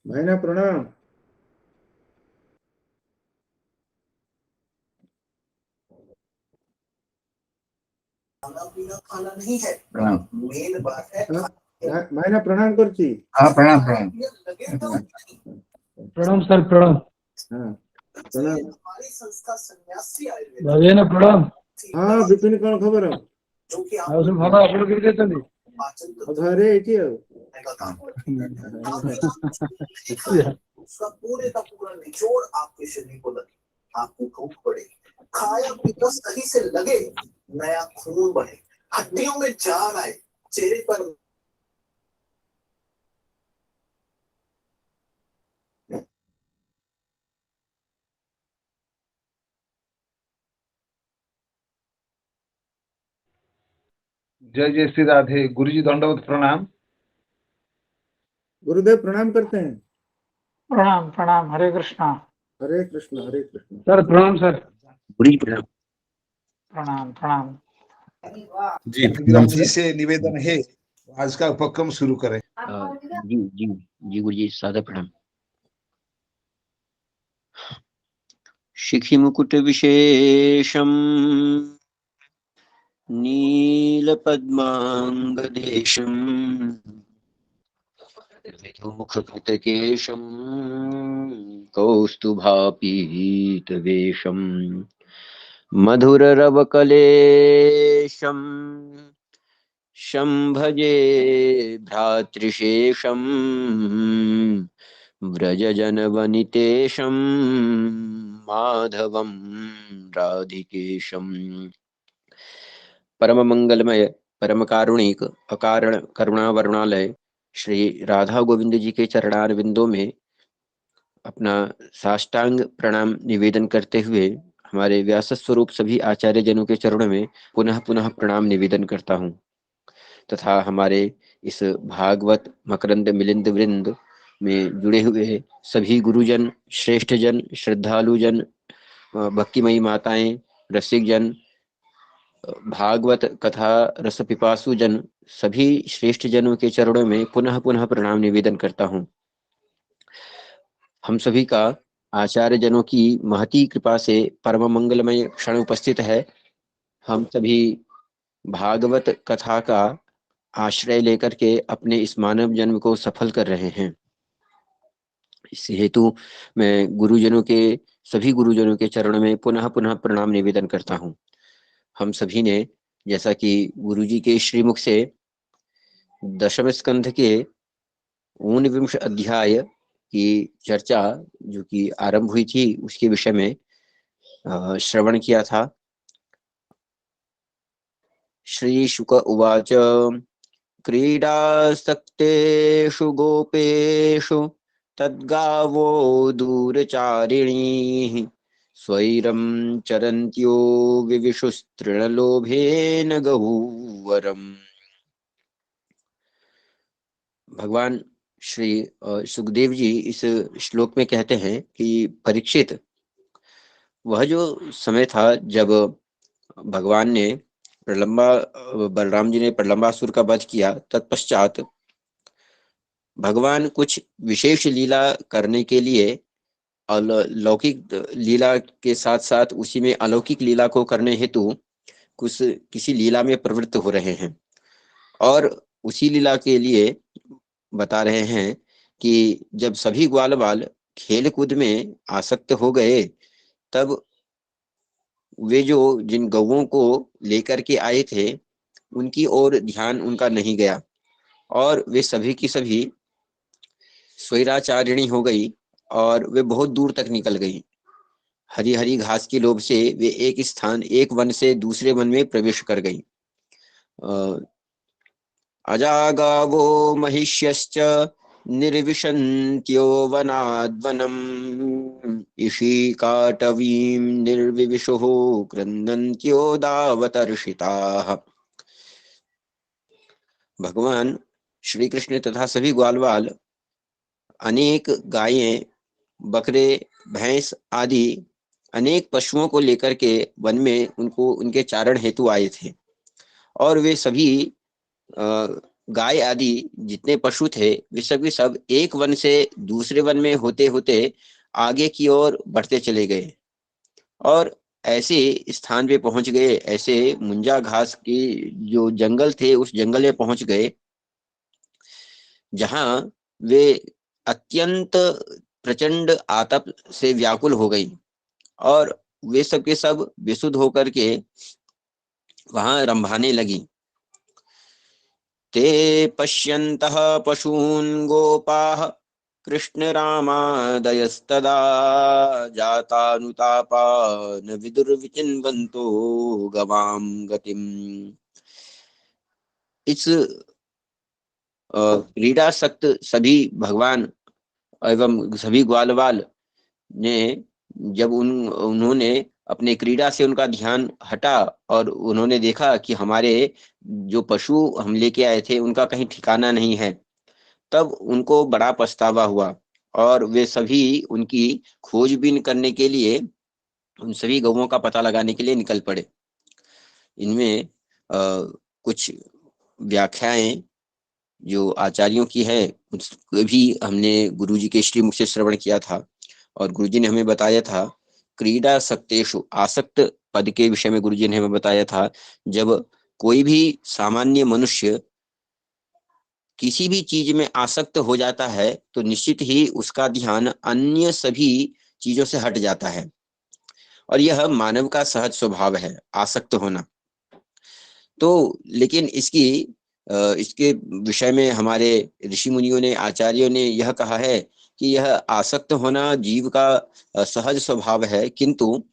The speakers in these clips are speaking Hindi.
भाईना प्रणाम। खाना पीना खाना नहीं है, मेन बात है। भाईना प्रणाम करची। हाँ प्रणाम प्रणाम। प्रणाम सर प्रणाम। हाँ प्रणाम। हमारी संस्था सन्यासी आयुर्वेद भगेन प्रणाम। हाँ विपिन कौन खबर है? जो कि ଆଉ ସବୁ ଭଲ ଆପଣ କେମିତି ଅଛନ୍ତି? घरे एटी है। उसका पूरे का पूरा निचोड़ आपके शरीर को लगे, आपको भूख पड़े, खाया पीता सही से लगे, नया खून बढ़े, हड्डियों में जान आए, चेहरे पर जय जय श्री राधे। गुरु जी दंडवत प्रणाम। गुरुदेव प्रणाम करते हैं। प्रणाम प्रणाम। हरे कृष्णा। हरे कृष्ण हरे कृष्ण। सर प्रणाम सर। गुरु जी प्रणाम। प्रणाम प्रणाम। जी से निवेदन है, आज का उपक्रम शुरू करें। जी जी जी गुरु जी सादर प्रणाम। शिखि मुकुट विशेषम नील पद्मांगदेशम मुखकृतकेशम कौस्तुभापीतवेशम मधुररवकलेशम शंभजे भ्रातृशेषम व्रजजनवनितेशं माधवं राधिकेशं। परम मंगलमय परम कारुणिक अकारण करुणा वरुणालय श्री राधा गोविंद जी के चरणारविंदों में अपना साष्टांग प्रणाम निवेदन करते हुए हमारे व्यास स्वरूप सभी आचार्य जनों के चरणों में पुनः पुनः प्रणाम निवेदन करता हूँ तथा हमारे इस भागवत मकरंद मिलिंद वृंद में जुड़े हुए सभी गुरुजन, श्रेष्ठ जन, श्रद्धालु जन, भक्तिमयी माताएं, रसिक जन, भागवत कथा रस पिपासु जन, सभी श्रेष्ठ जनों के चरणों में पुनः पुनः प्रणाम निवेदन करता हूँ। हम सभी का आचार्य जनों की महती कृपा से परम मंगलमय क्षण उपस्थित है। हम सभी भागवत कथा का आश्रय लेकर के अपने इस मानव जन्म को सफल कर रहे हैं। इस हेतु मैं गुरुजनों के सभी गुरुजनों के चरणों में पुनः पुनः प्रणाम निवेदन करता हूँ। हम सभी ने जैसा कि गुरुजी के श्रीमुख से दशम स्कंध के 49 अध्याय की चर्चा जो कि आरंभ हुई थी उसके विषय में श्रवण किया था। श्री शुक उवाच क्रीडासक्तेषु गोपेषु तद्गावो दूरचारिणीः स्वैरं चरन्त्यो विविशुस्तृणलोभेन गहूवरम्। भगवान श्री सुखदेव जी इस श्लोक में कहते हैं कि परीक्षित, वह जो समय था जब भगवान ने बलराम जी ने प्रलंबासुर का वध किया, तत्पश्चात भगवान कुछ विशेष लीला करने के लिए लौकिक लीला के साथ साथ उसी में अलौकिक लीला को करने हेतु कुछ किसी लीला में प्रवृत्त हो रहे हैं और उसी लीला के लिए बता रहे हैं कि जब सभी ग्वाल बाल खेल कूद में आसक्त हो गए तब वे जो जिन गौओं को लेकर के आए थे उनकी ओर ध्यान उनका नहीं गया और वे सभी की सभी स्वैराचारिणी हो गई और वे बहुत दूर तक निकल गई। हरी हरी घास के लोभ से वे एक स्थान, एक वन से दूसरे वन में प्रवेश कर गई। अजागावो महिष्यश्च निर्विशन्त्यो वनाद्वनम् इषिकाटवीं निर्विविशुः क्रन्दन्त्यो दावतर्षिताः। भगवान श्री कृष्ण तथा सभी ग्वालवाल अनेक गायें, बकरे, भैंस आदि अनेक पशुओं को लेकर के वन में उनको उनके चारण हेतु आए थे और वे सभी गाय आदि जितने पशु थे वे सब के सब एक वन से दूसरे वन में होते होते आगे की ओर बढ़ते चले गए और ऐसे स्थान पे पहुंच गए, ऐसे मुंजा घास के जो जंगल थे उस जंगल में पहुंच गए जहां वे अत्यंत प्रचंड आतप से व्याकुल हो गई और वे सब के सब विशुद्ध होकर के वहां रंभाने लगी। ते पश्यन्तः पशून् गोपाः कृष्ण रामादयस्तदा जातानुतापा न विदुर्विचिन्वन्तो गवां गतिम्। इस क्रीडासक्त सभी भगवान एवं सभी ग्वालवाल ने जब उन्होंने अपने क्रीड़ा से उनका ध्यान हटा और उन्होंने देखा कि हमारे जो पशु हम लेके आए थे उनका कहीं ठिकाना नहीं है, तब उनको बड़ा पछतावा हुआ और वे सभी उनकी खोजबीन करने के लिए उन सभी गौओं का पता लगाने के लिए निकल पड़े। इनमें कुछ व्याख्याएं जो आचार्यों की है उसको भी हमने गुरुजी के श्रीमुख से श्रवण किया था और गुरुजी ने हमें बताया था क्रीडा सक्तेषु, आसक्त पद के विषय में गुरुजी ने हमें बताया था जब कोई भी सामान्य मनुष्य किसी भी चीज में आसक्त हो जाता है तो निश्चित ही उसका ध्यान अन्य सभी चीजों से हट जाता है और यह मानव का सहज स्वभाव है आसक्त होना। तो लेकिन इसके विषय में हमारे ऋषि मुनियों ने, आचार्यों ने यह कहा है कि यह आसक्त होना जीव का सहज स्वभाव है, किंतु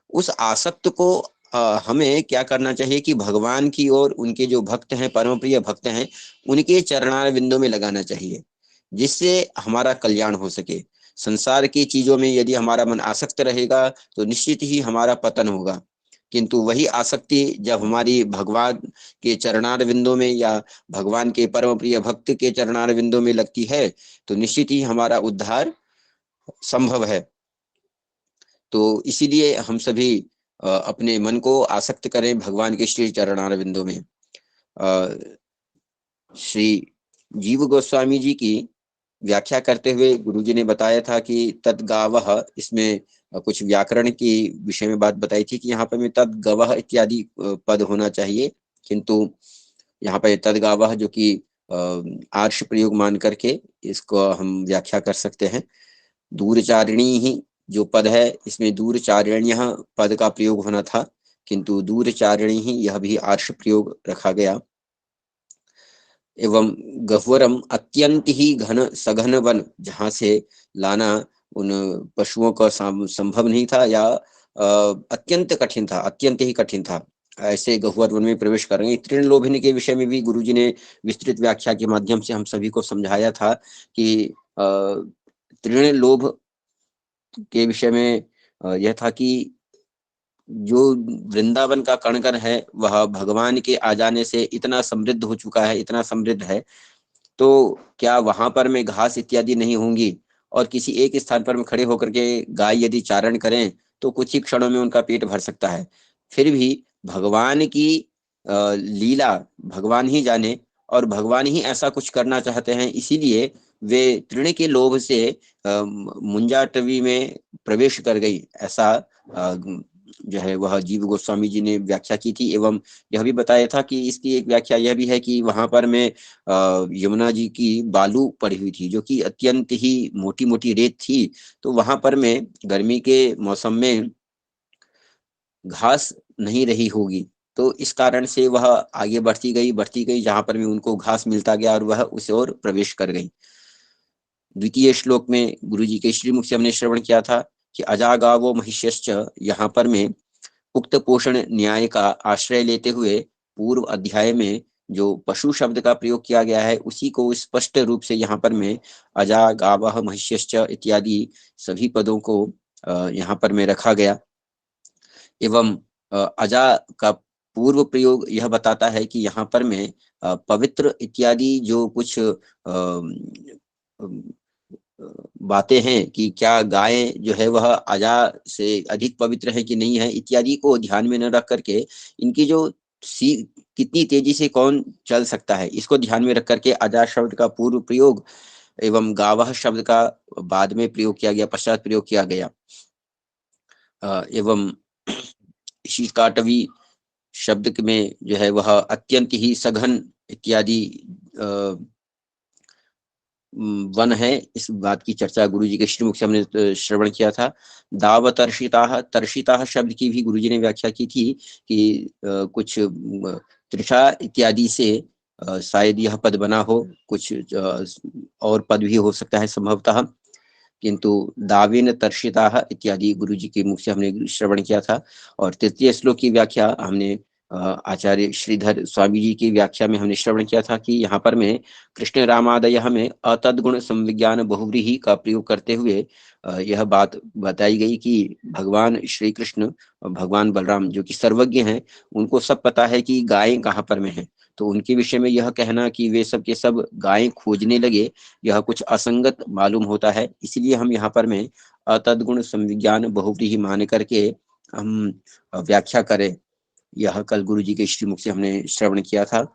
उस आसक्त को हमें क्या करना चाहिए कि भगवान की ओर उनके जो भक्त हैं, परम प्रिय भक्त हैं, उनके चरणारविंदों में लगाना चाहिए जिससे हमारा कल्याण हो सके। संसार की चीजों में यदि हमारा मन आसक्त रहेगा तो निश्चित ही हमारा पतन होगा, किंतु वही आसक्ति जब हमारी भगवान के चरणारविंदों में या भगवान के परम प्रिय भक्त के चरणारविंदों में लगती है तो निश्चित ही हमारा उद्धार संभव है। तो इसीलिए हम सभी अपने मन को आसक्त करें भगवान के श्री चरणारविंदों में। श्री जीव गोस्वामी जी की व्याख्या करते हुए गुरुजी ने बताया था कि तद्गावः, इसमें कुछ व्याकरण की विषय में बात बताई थी कि यहाँ पर में तद्गवः इत्यादि पद होना चाहिए, किंतु यहाँ पर तद्गावः जो कि आर्ष प्रयोग मान करके इसको हम व्याख्या कर सकते हैं। दूरचारिणी ही जो पद है इसमें दूरचारिण्यः पद का प्रयोग होना था, किंतु दूरचारिणी ही यह भी आर्ष प्रयोग रखा गया। एवं गह्वरम, अत्यंत ही घन सघन वन, जहां से लाना उन पशुओं का संभव नहीं था या अत्यंत कठिन था, अत्यंत ही कठिन था, ऐसे गह्वर वन में प्रवेश करेंगे। तृण लोभिनी के विषय में भी गुरुजी ने विस्तृत व्याख्या के माध्यम से हम सभी को समझाया था कि तृण लोभ के विषय में यह था कि जो वृंदावन का कण कण है वह भगवान के आ जाने से इतना समृद्ध हो चुका है, इतना समृद्ध है, तो क्या वहां पर में घास इत्यादि नहीं होंगी और किसी एक स्थान पर में खड़े होकर के गाय यदि चारण करें तो कुछ ही क्षणों में उनका पेट भर सकता है। फिर भी भगवान की लीला भगवान ही जाने और भगवान ही ऐसा कुछ करना चाहते हैं, इसीलिए वे तृण के लोभ से मुंजाटवी में प्रवेश कर गई, ऐसा जो है वह जीव गोस्वामी जी ने व्याख्या की थी। एवं यह भी बताया था कि इसकी एक व्याख्या यह भी है कि वहां पर में यमुना जी की बालू पड़ी हुई थी जो कि अत्यंत ही मोटी मोटी रेत थी, तो वहां पर में गर्मी के मौसम में घास नहीं रही होगी, तो इस कारण से वह आगे बढ़ती गई जहां पर में उनको घास मिलता गया और वह उस ओर प्रवेश कर गई। द्वितीय श्लोक में गुरुजी के श्रीमुख से हमने श्रवण किया था कि अजागावो महिष्यश्च, यहाँ पर में उक्त पोषण न्याय का आश्रय लेते हुए पूर्व अध्याय में जो पशु शब्द का प्रयोग किया गया है उसी को स्पष्ट रूप से यहाँ पर में अजागावः महिष्यश्च इत्यादि सभी पदों को यहाँ पर में रखा गया। एवं अजा का पूर्व प्रयोग यह बताता है कि यहाँ पर में पवित्र इत्यादि जो कुछ बातें हैं कि क्या गाय जो है वह अजा से अधिक पवित्र है कि नहीं है इत्यादि को ध्यान में न रख करके इनकी जो कितनी तेजी से कौन चल सकता है, इसको ध्यान में रख करके अजा शब्द का पूर्व प्रयोग एवं गावह शब्द का बाद में प्रयोग किया गया, पश्चात प्रयोग किया गया। एवं शीकाटवी शब्द में जो है वह अत्यंत ही सघन इत्यादि वन है। इस बात की चर्चा गुरुजी के श्रीमुख से हमने श्रवण किया था। तर्शिता शब्द की भी गुरुजी ने व्याख्या की थी कि कुछ त्रिषा इत्यादि से शायद यह पद बना हो, कुछ और पद भी हो सकता है संभवतः, किंतु दावेन तर्शिता इत्यादि गुरुजी के मुख से हमने श्रवण किया था। और तृतीय श्लोक की व्याख्या हमने आचार्य श्रीधर स्वामी जी की व्याख्या में हमने श्रवण किया था कि यहाँ पर में कृष्ण रामादय हमें अतद्गुण संविज्ञान बहुव्रीहि का प्रयोग करते हुए यह बात बताई गई कि भगवान श्री कृष्ण और भगवान बलराम जो कि सर्वज्ञ हैं, उनको सब पता है कि गायें कहाँ पर में है। तो उनके विषय में यह कहना कि वे सब के सब गायें खोजने लगे, यह कुछ असंगत मालूम होता है। इसलिए हम यहाँ पर में अतद्गुण संविज्ञान बहुव्रीहि मान करके हम व्याख्या करें। यह कल गुरु जी के श्रीमुख से हमने श्रवण किया था।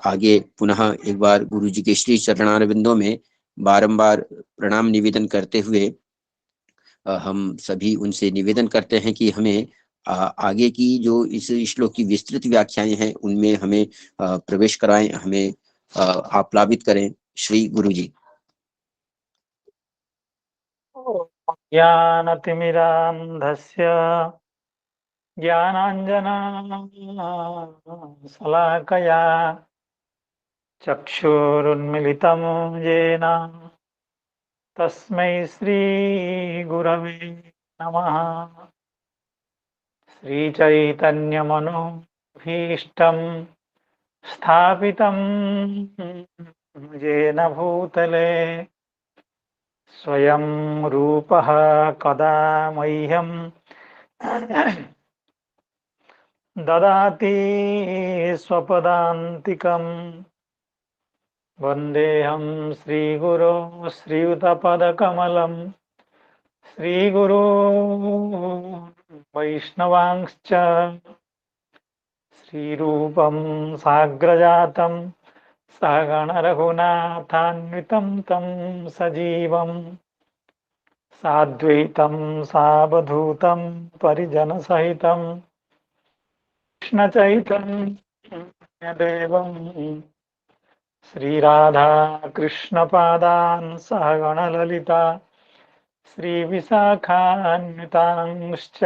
आगे पुनः एक बार गुरु जी के श्री चरणारविंदों में बारंबार प्रणाम निवेदन करते हुए हम सभी उनसे निवेदन करते हैं कि हमें आगे की जो इस श्लोक की विस्तृत व्याख्याएं हैं उनमें हमें प्रवेश कराएं, हमें आप्लावित करें। श्री गुरु जी। ज्ञानतिमिरान्धस्य ज्ञानाञ्जना शलाकया चक्षुरुन्मिलितं येन तस्मै श्रीगुरवे नमः। श्रीचैतन्यमनोभीष्टं स्थापितं येन भूतले स्वयं रूपः कदा मह्यं ददाति स्वपदान्तिकम्। वन्देऽहं श्रीगुरो श्रीयुतपदकमलं श्रीगुरो वैष्णवांश्च श्रीरूपं साग्रजातं सहगण रघुनाथान्वितं तं सजीवं साद्वैतं सावधूतं परिजनसहितं कृष्णचैतन्यदेवं श्रीराधा कृष्णपादान् सहगण ललिता श्रीविशाखान्वितांश्च।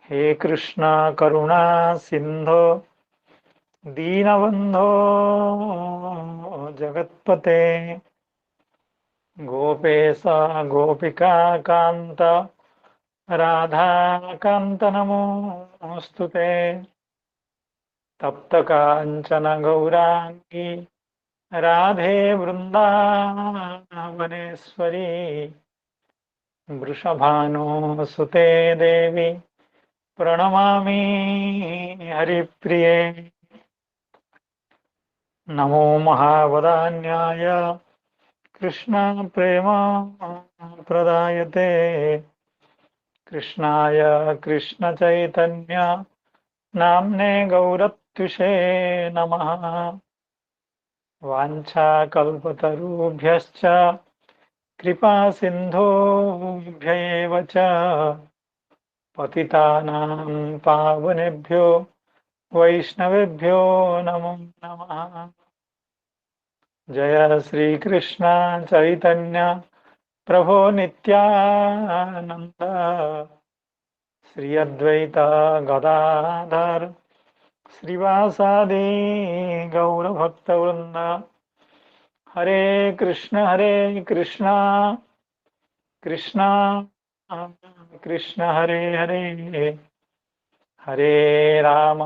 हे कृष्ण करुणा सिंधो दीनबंधो जगत्पते गोपेश गोपिका कांत राधा कांत नमोस्तुते। तप्त कांचन गौरांगी राधे वृंदावनेश्वरी वृषभानुसुते देवी प्रणमामि हरिप्रिये। नमो महावदान्याय कृष्ण प्रेम प्रदायते कृष्णाय कृष्ण चैतन्य नाम्ने गौरत्विषे नमः। वाञ्छाकल्पतरुभ्यश्च कृपा सिन्धुभ्य एव च पतितानां पावनेभ्यो वैष्णवेभ्यो नमो नमः। जय श्री कृष्ण चैतन्य प्रभो नित्यानंद श्री अद्वैत गदाधर श्रीवासादि गौरभक्तवृंद। हरे कृष्ण कृष्ण कृष्ण हरे हरे हरे राम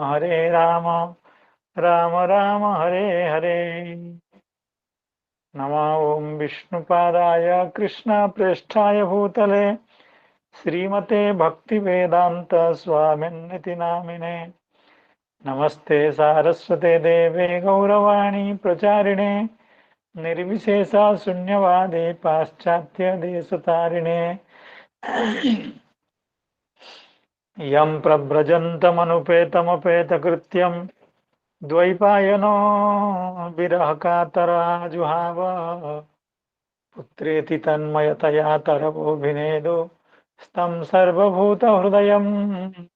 राम राम हरे हरे। नमो ओं विष्णुपादाय कृष्ण प्रेष्ठाय भूतले श्रीमते भक्तिवेदांत स्वामिन्निति नामिने। नमस्ते सारस्वते देवे गौरवाणी प्रचारिणे निर्विशेषा शून्यवादे पाश्चात्य देशतारिणे। यं प्रव्रजन्तमनुपेतमपेतकृत्यं द्वैपायनो विरहकातराजुहाव पुत्रेति तन्मयतया तरवोऽभिनेदो स्तं सर्वभूतहृदयं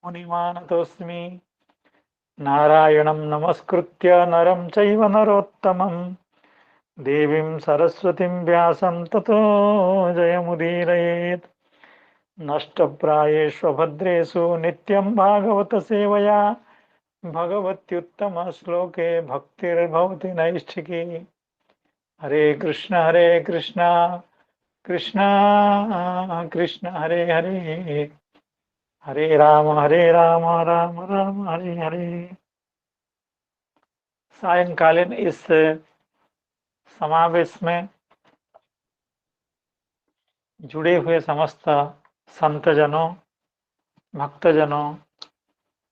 मुनिमानतोऽस्मि। नारायणं नमस्कृत्य नरं चैव नरोत्तमं देवीं सरस्वतीं व्यासं ततो जयमुदीरयेत्। नष्टप्रायेष्वभद्रेषु नित्यं भागवत सेवया भगवत्युत्तमश्लोके भक्तिर्भवति नैष्ठिकी। हरे कृष्ण कृष्ण कृष्ण हरे हरे, हरे राम राम राम हरे हरे। सायंकालीन इस समावेश में जुड़े हुए समस्त संतजनों, भक्तजनों,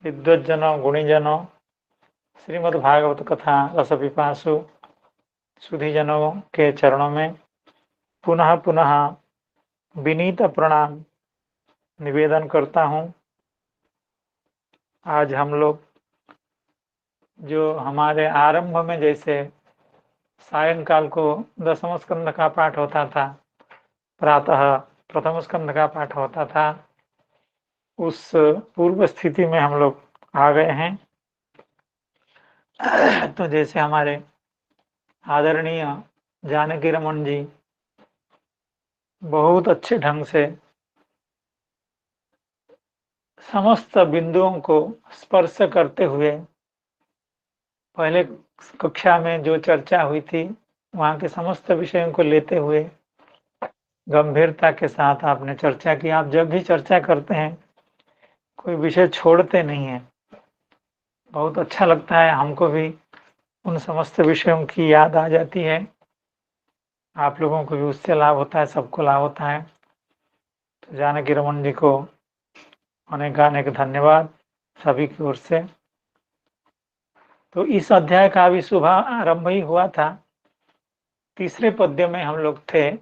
विद्वज्जनों, गुणीजनों, श्रीमद् भागवत कथा रस पिपासु सुधीजनों के चरणों में पुनः पुनः विनीत प्रणाम निवेदन करता हूँ। आज हम लोग जो हमारे आरंभ में जैसे सायंकाल को दसम स्कंद का पाठ होता था, प्रातः प्रथम स्कंद का पाठ होता था, उस पूर्व स्थिति में हम लोग आ गए हैं। तो जैसे हमारे आदरणीय जानकी रमन जी बहुत अच्छे ढंग से समस्त बिंदुओं को स्पर्श करते हुए पहले कक्षा में जो चर्चा हुई थी वहाँ के समस्त विषयों को लेते हुए गंभीरता के साथ आपने चर्चा की। आप जब भी चर्चा करते हैं कोई विषय छोड़ते नहीं है, बहुत अच्छा लगता है। हमको भी उन समस्त विषयों की याद आ जाती है, आप लोगों को भी उससे लाभ होता है, सबको लाभ होता है। तो जानकी रमन जी को अनेक धन्यवाद सभी की ओर से। तो इस अध्याय का भी शुभ आरंभ ही हुआ था। तीसरे पद्य में हम लोग थे,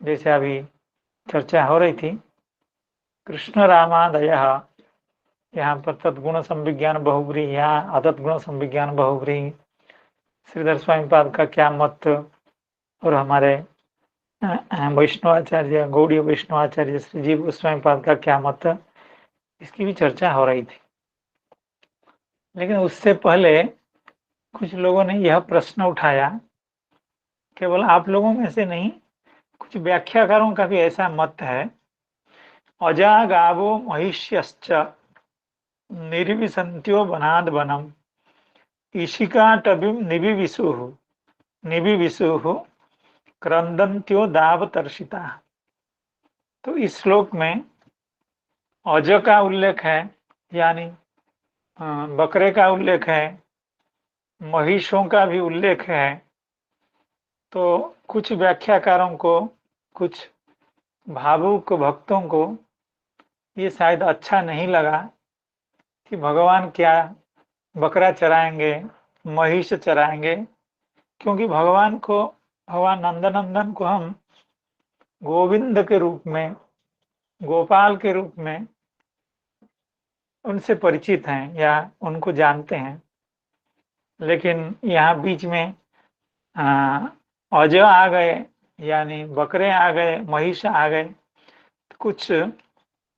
जैसे अभी चर्चा हो रही थी। कृष्ण रामादय, यहाँ पर तद्गुण संविज्ञान बहुब्री या अतद्गुण संविज्ञान बहुब्री, श्रीधर स्वामी पाद का क्या मत और हमारे वैष्णवाचार्य गौड़ीय वैष्णवाचार्य श्री जीव गोस्वामी पाद का क्या मत, इसकी भी चर्चा हो रही थी। लेकिन उससे पहले कुछ लोगों ने यह प्रश्न उठाया, केवल आप लोगों में से नहीं, कुछ व्याख्याकारों का भी ऐसा मत है, अजा गावो महिष्यश्च निर्विसन्त्यो वनाद वनम ईशिका टबिम निविविशुः क्रंदन्त्यो दावतर्षिता। तो इस श्लोक में अज का उल्लेख है, यानी बकरे का उल्लेख है, महिषों का भी उल्लेख है। तो कुछ व्याख्याकारों को, कुछ भावुक भक्तों को ये शायद अच्छा नहीं लगा कि भगवान क्या बकरा चराएंगे, महिष चराएंगे, क्योंकि भगवान नंदनंदन को हम गोविंद के रूप में, गोपाल के रूप में उनसे परिचित हैं या उनको जानते हैं। लेकिन यहाँ बीच में अज आ गए, यानी बकरे आ गए, महिष आ गए, तो कुछ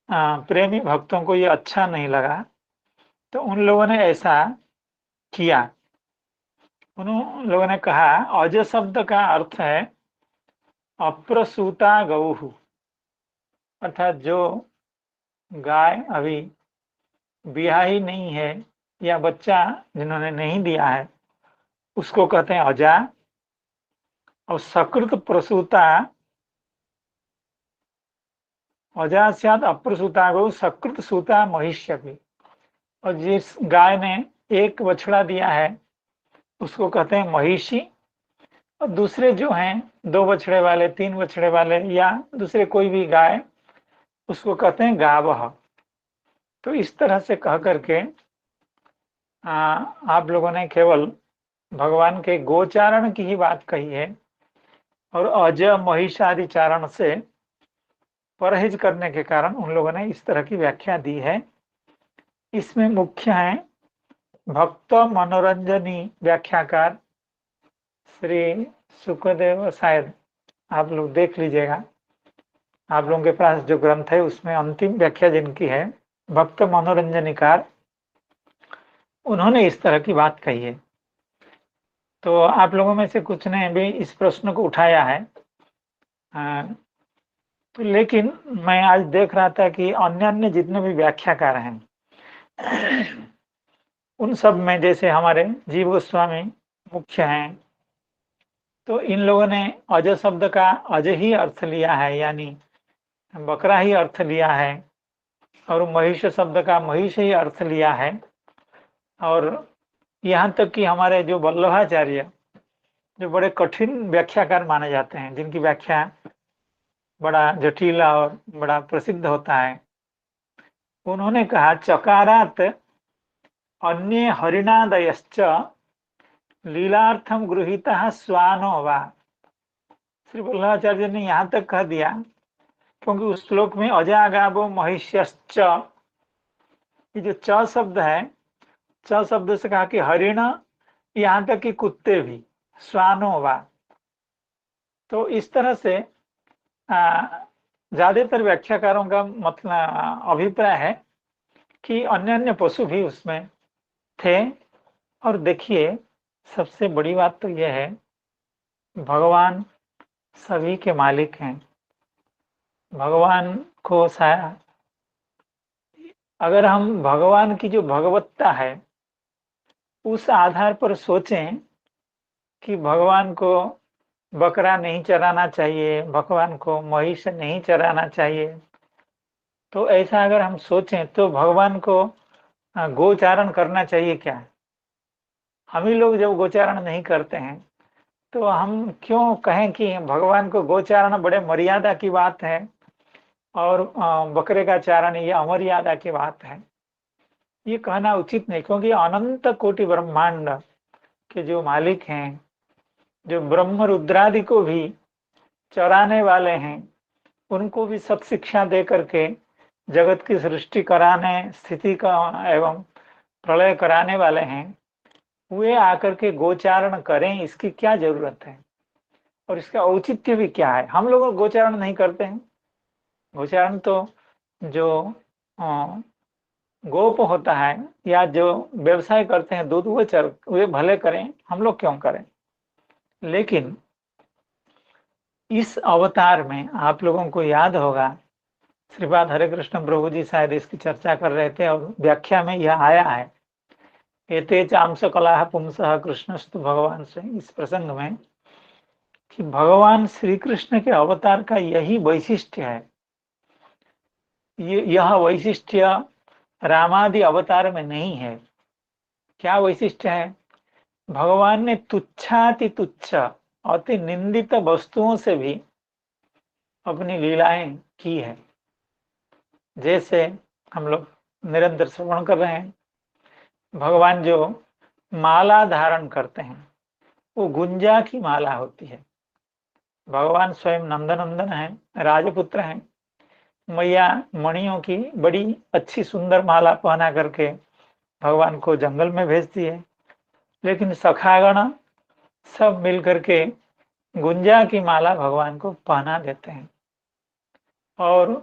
प्रेमी भक्तों को ये अच्छा नहीं लगा। तो उन लोगों ने ऐसा किया, उन लोगों ने कहा अज शब्द का अर्थ है अप्रसूता गौहु, अर्थात जो गाय अभी ब्याही नहीं है या बच्चा जिन्होंने नहीं दिया है उसको कहते हैं अजा। और सकृत प्रसूता, अजा स्यात् अप्रसूता गौ सकृत सूता महिष्य भी, और जिस गाय ने एक बछड़ा दिया है उसको कहते हैं महिषी। और दूसरे जो हैं 2 बछड़े वाले, 3 बछड़े वाले या दूसरे कोई भी गाय, उसको कहते हैं गावह। तो इस तरह से कह करके आप लोगों ने केवल भगवान के गोचारण की ही बात कही है, और अज महिष आदि चारण से परहेज करने के कारण उन लोगों ने इस तरह की व्याख्या दी है। इसमें मुख्य है भक्त मनोरंजनी व्याख्याकार श्री सुखदेव, शायद आप लोग देख लीजिएगा, आप लोगों के पास जो ग्रंथ है उसमें अंतिम व्याख्या जिनकी है भक्त मनोरंजनीकार, उन्होंने इस तरह की बात कही है। तो आप लोगों में से कुछ ने भी इस प्रश्न को उठाया है। तो लेकिन मैं आज देख रहा था कि अन्य जितने भी व्याख्याकार हैं उन सब में जैसे हमारे जीव गोस्वामी मुख्य हैं, तो इन लोगों ने अज शब्द का अज ही अर्थ लिया है, यानी बकरा ही अर्थ लिया है, और महिष शब्द का महिष ही अर्थ लिया है। और यहाँ तक कि हमारे जो वल्लभाचार्य, जो बड़े कठिन व्याख्याकार माने जाते हैं, जिनकी व्याख्या बड़ा जटिल और बड़ा प्रसिद्ध होता है, उन्होंने कहा चकारात अन्य हरिणादयश्च लीलार्थम गृहीतः स्वानो वा। श्री वल्लभाचार्य ने यहाँ तक कह दिया क्योंकि उस श्लोक में अजागावो महिष्यश्च, ये जो च शब्द है, च शब्द से कहा कि हरिण, यहाँ तक कि कुत्ते भी, स्वानो वा। तो इस तरह से ज्यादातर व्याख्याकारों का मतलब अभिप्राय है कि अन्य पशु भी उसमें थे। और देखिए सबसे बड़ी बात तो यह है, भगवान सभी के मालिक हैं। भगवान को अगर हम भगवान की जो भगवत्ता है उस आधार पर सोचें कि भगवान को बकरा नहीं चराना चाहिए, भगवान को महिष नहीं चराना चाहिए, तो ऐसा अगर हम सोचें तो भगवान को गोचारण करना चाहिए क्या? हम ही लोग जब गोचारण नहीं करते हैं तो हम क्यों कहें कि भगवान को गोचारण बड़े मर्यादा की बात है और बकरे का चारण ये अमर्यादा की बात है? ये कहना उचित नहीं, क्योंकि अनंत कोटि ब्रह्मांड के जो मालिक हैं, जो ब्रह्म रुद्रादि को भी चराने वाले हैं, उनको भी सत्शिक्षा दे करके जगत की सृष्टि कराने, स्थिति का एवं प्रलय कराने वाले हैं, वे आकर के गोचारण करें, इसकी क्या जरूरत है? और इसका औचित्य भी क्या है? हम लोग गोचारण नहीं करते हैं। गोचारण तो जो गोप होता है या जो व्यवसाय करते हैं दूध, वे भले करें, हम लोग क्यों करें? लेकिन इस अवतार में आप लोगों को याद होगा, श्रीपाद हरे कृष्ण प्रभु जी शायद इसकी चर्चा कर रहे थे और व्याख्या में यह आया है, एते चांस कला पुंसः कृष्णस्तु भगवान से, इस प्रसंग में कि भगवान श्री कृष्ण के अवतार का यही वैशिष्ट्य है। यह वैशिष्ट्य रामादि अवतार में नहीं है। क्या वैशिष्ट्य है? भगवान ने तुच्छाति तुच्छ, अति निंदित वस्तुओं से भी अपनी लीलाएं की है। जैसे हम लोग निरंतर श्रवण कर रहे हैं, भगवान जो माला धारण करते हैं वो गुंजा की माला होती है। भगवान स्वयं नंदनंदन है, राजपुत्र हैं, मैया मणियों की बड़ी अच्छी सुंदर माला पहना करके भगवान को जंगल में भेजती है, लेकिन सखागण सब मिल करके गुंजा की माला भगवान को पहना देते हैं और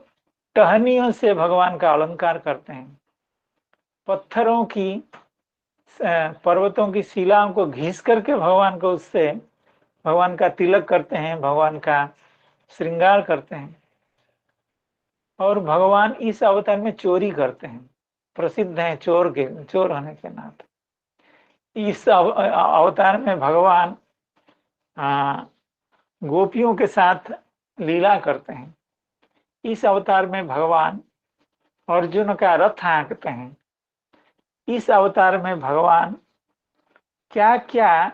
टहनियों से भगवान का अलंकार करते हैं। पत्थरों की, पर्वतों की शिलाओं को घिस करके भगवान को, उससे भगवान का तिलक करते हैं, भगवान का श्रृंगार करते हैं। और भगवान इस अवतार में चोरी करते हैं, प्रसिद्ध हैं चोर होने के नाते। इस अवतार में भगवान गोपियों के साथ लीला करते हैं। इस अवतार में भगवान अर्जुन का रथ हाँकते हैं। इस अवतार में भगवान क्या क्या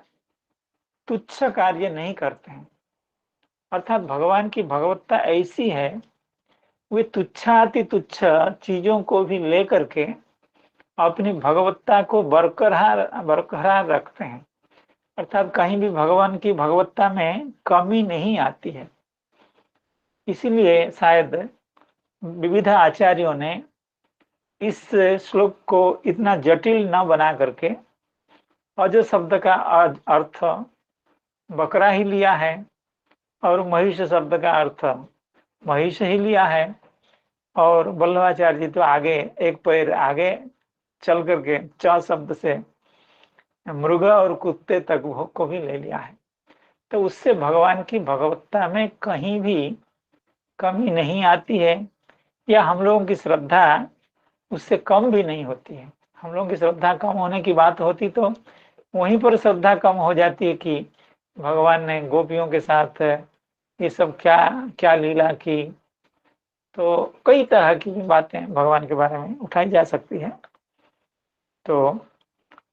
तुच्छ कार्य नहीं करते हैं। अर्थात भगवान की भगवत्ता ऐसी है, वे तुच्छाति तुच्छ चीजों को भी लेकर के अपनी भगवत्ता को बरकरार रखते हैं। अर्थात कहीं भी भगवान की भगवत्ता में कमी नहीं आती है। इसीलिए शायद विविध आचार्यों ने इस श्लोक को इतना जटिल न बना करके अज शब्द का अर्थ बकरा ही लिया है और महिष शब्द का अर्थ महिष ही लिया है, और वल्लभाचार्य जी तो आगे एक पैर आगे चल करके च शब्द से मृग और कुत्ते तक को भी ले लिया है। तो उससे भगवान की भगवत्ता में कहीं भी कमी नहीं आती है, या हम लोगों की श्रद्धा उससे कम भी नहीं होती है। हम लोगों की श्रद्धा कम होने की बात होती तो वहीं पर श्रद्धा कम हो जाती है कि भगवान ने गोपियों के साथ ये सब क्या क्या लीला की। तो कई तरह की बातें भगवान के बारे में उठाई जा सकती है, तो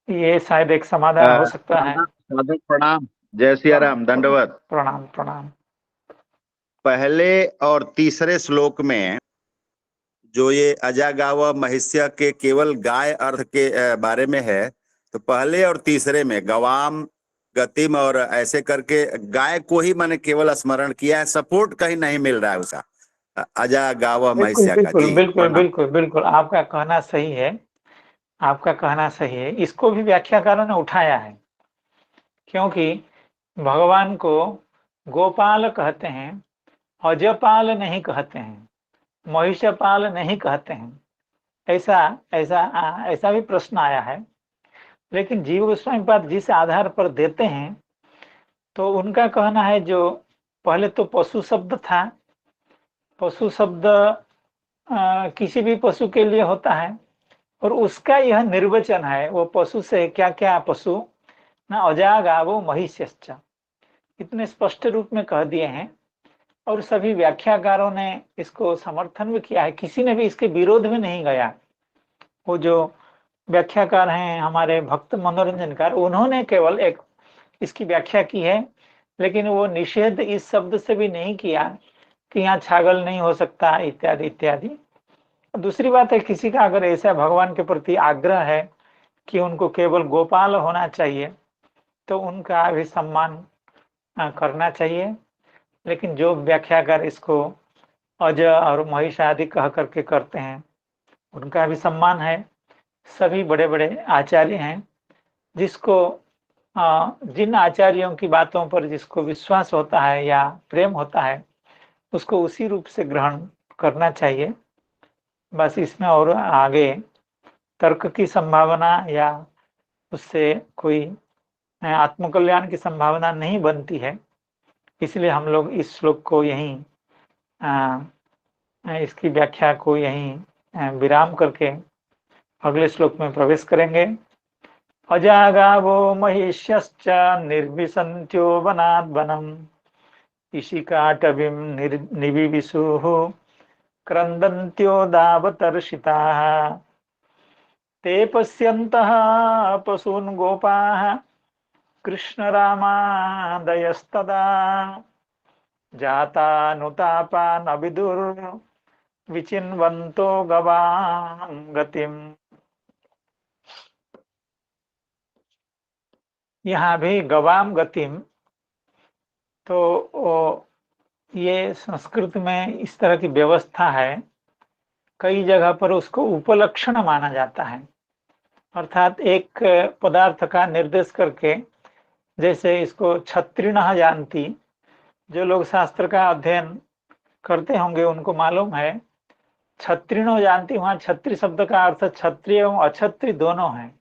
ये शायद एक समाधान हो सकता है। साधु प्रणाम, जय सिया राम, दंडवत प्रणाम प्रणाम। पहले और तीसरे श्लोक में जो ये अजागाव महिष्य के केवल गाय अर्थ के बारे में है, तो पहले और तीसरे में गवाम गतिम और ऐसे करके गाय को ही मैंने केवल स्मरण किया है, सपोर्ट कहीं नहीं मिल रहा है उसका अजागाव महिष्य का। बिल्कुल जी बिल्कुल प्रणाम। बिल्कुल बिल्कुल आपका कहना सही है, आपका कहना सही है। इसको भी व्याख्याकारों ने उठाया है, क्योंकि भगवान को गोपाल कहते हैं, अजपाल नहीं कहते हैं, महिषपाल नहीं कहते हैं। ऐसा ऐसा ऐसा भी प्रश्न आया है। लेकिन जीव गोस्वामी पाद जिस आधार पर देते हैं, तो उनका कहना है जो पहले तो पशु शब्द था, पशु शब्द किसी भी पशु के लिए होता है, और उसका यह निर्वचन है। वो पशु से क्या क्या पशु ना अजागावो महिष्यश्च, इतने स्पष्ट रूप में कह दिए हैं, और सभी व्याख्याकारों ने इसको समर्थन भी किया है। किसी ने भी इसके विरोध में नहीं गया। वो जो व्याख्याकार हैं हमारे भक्त मनोरंजनकार, उन्होंने केवल एक इसकी व्याख्या की है, लेकिन वो निषेध इस शब्द से भी नहीं किया कि यहाँ छागल नहीं हो सकता इत्यादि इत्यादि। दूसरी बात है, किसी का अगर ऐसा भगवान के प्रति आग्रह है कि उनको केवल गोपाल होना चाहिए, तो उनका भी सम्मान करना चाहिए। लेकिन जो व्याख्याकार इसको अज और महिष आदि कह करके करते हैं, उनका भी सम्मान है। सभी बड़े बड़े आचार्य हैं, जिसको जिन आचार्यों की बातों पर जिसको विश्वास होता है या प्रेम होता है, उसको उसी रूप से ग्रहण करना चाहिए। बस इसमें और आगे तर्क की संभावना या उससे कोई आत्मकल्याण की संभावना नहीं बनती है। इसलिए हम लोग इस श्लोक को यहीं इसकी व्याख्या को यहीं विराम करके अगले श्लोक में प्रवेश करेंगे। अजागावो महिष्यश्च निर्विशन्त्यो वनाद् वनम् इशिकाटवीं निविविशुः क्रन्दन्त्यो दावतर्षिताः ते पश्यन्तः पशून् गोपाः कृष्णरामादयस्तदा जातानुतापान् अविदुर्विचिन्वन्तो गवां गतिम्। यहाँ भी गवाम गतिम, तो ये संस्कृत में इस तरह की व्यवस्था है। कई जगह पर उसको उपलक्षण माना जाता है, अर्थात एक पदार्थ का निर्देश करके, जैसे इसको छत्रिणः जानती, जो लोग शास्त्र का अध्ययन करते होंगे उनको मालूम है। छत्रिणो जानती, वहाँ छत्री शब्द का अर्थ क्षत्रिय एवं अक्षत्रिय दोनों है।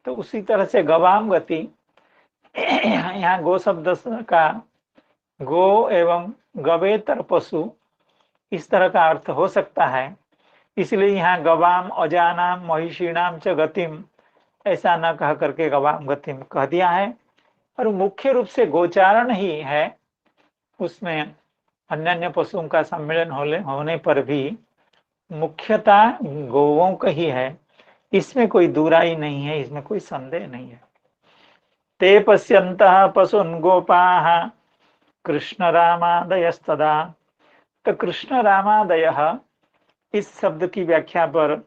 तो उसी तरह से गवाम गति, यहाँ गो शब्द का गो एवं गवेतर पशु इस तरह का अर्थ हो सकता है। इसलिए यहाँ गवाम अजानाम महिषीणाम च गतिम ऐसा न कह करके गवाम गतिम कह दिया है। और मुख्य रूप से गोचारण ही है, उसमें अन्य अन्य पशुओं का सम्मिलन होने पर भी मुख्यता गोवों का ही है। इसमें कोई दुराई नहीं है, इसमें कोई संदेह नहीं है। ते पश्यन्तः पशून् गोपाः कृष्ण रामादयस्तदा। तो कृष्ण रामादयः इस शब्द की व्याख्या पर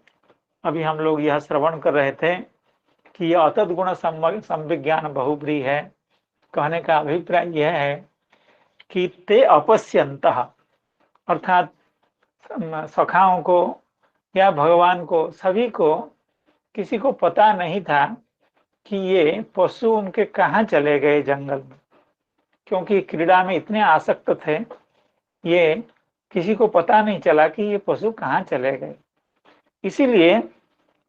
अभी हम लोग यह श्रवण कर रहे थे कि यह अतत गुण संविज्ञान बहुब्री है। कहने का अभिप्राय यह है कि ते अपश्यन्तः, अर्थात सखाओं को या भगवान को, सभी को, किसी को पता नहीं था कि ये पशु उनके कहाँ चले गए जंगल में, क्योंकि क्रीड़ा में इतने आसक्त थे, ये किसी को पता नहीं चला कि ये पशु कहाँ चले गए। इसीलिए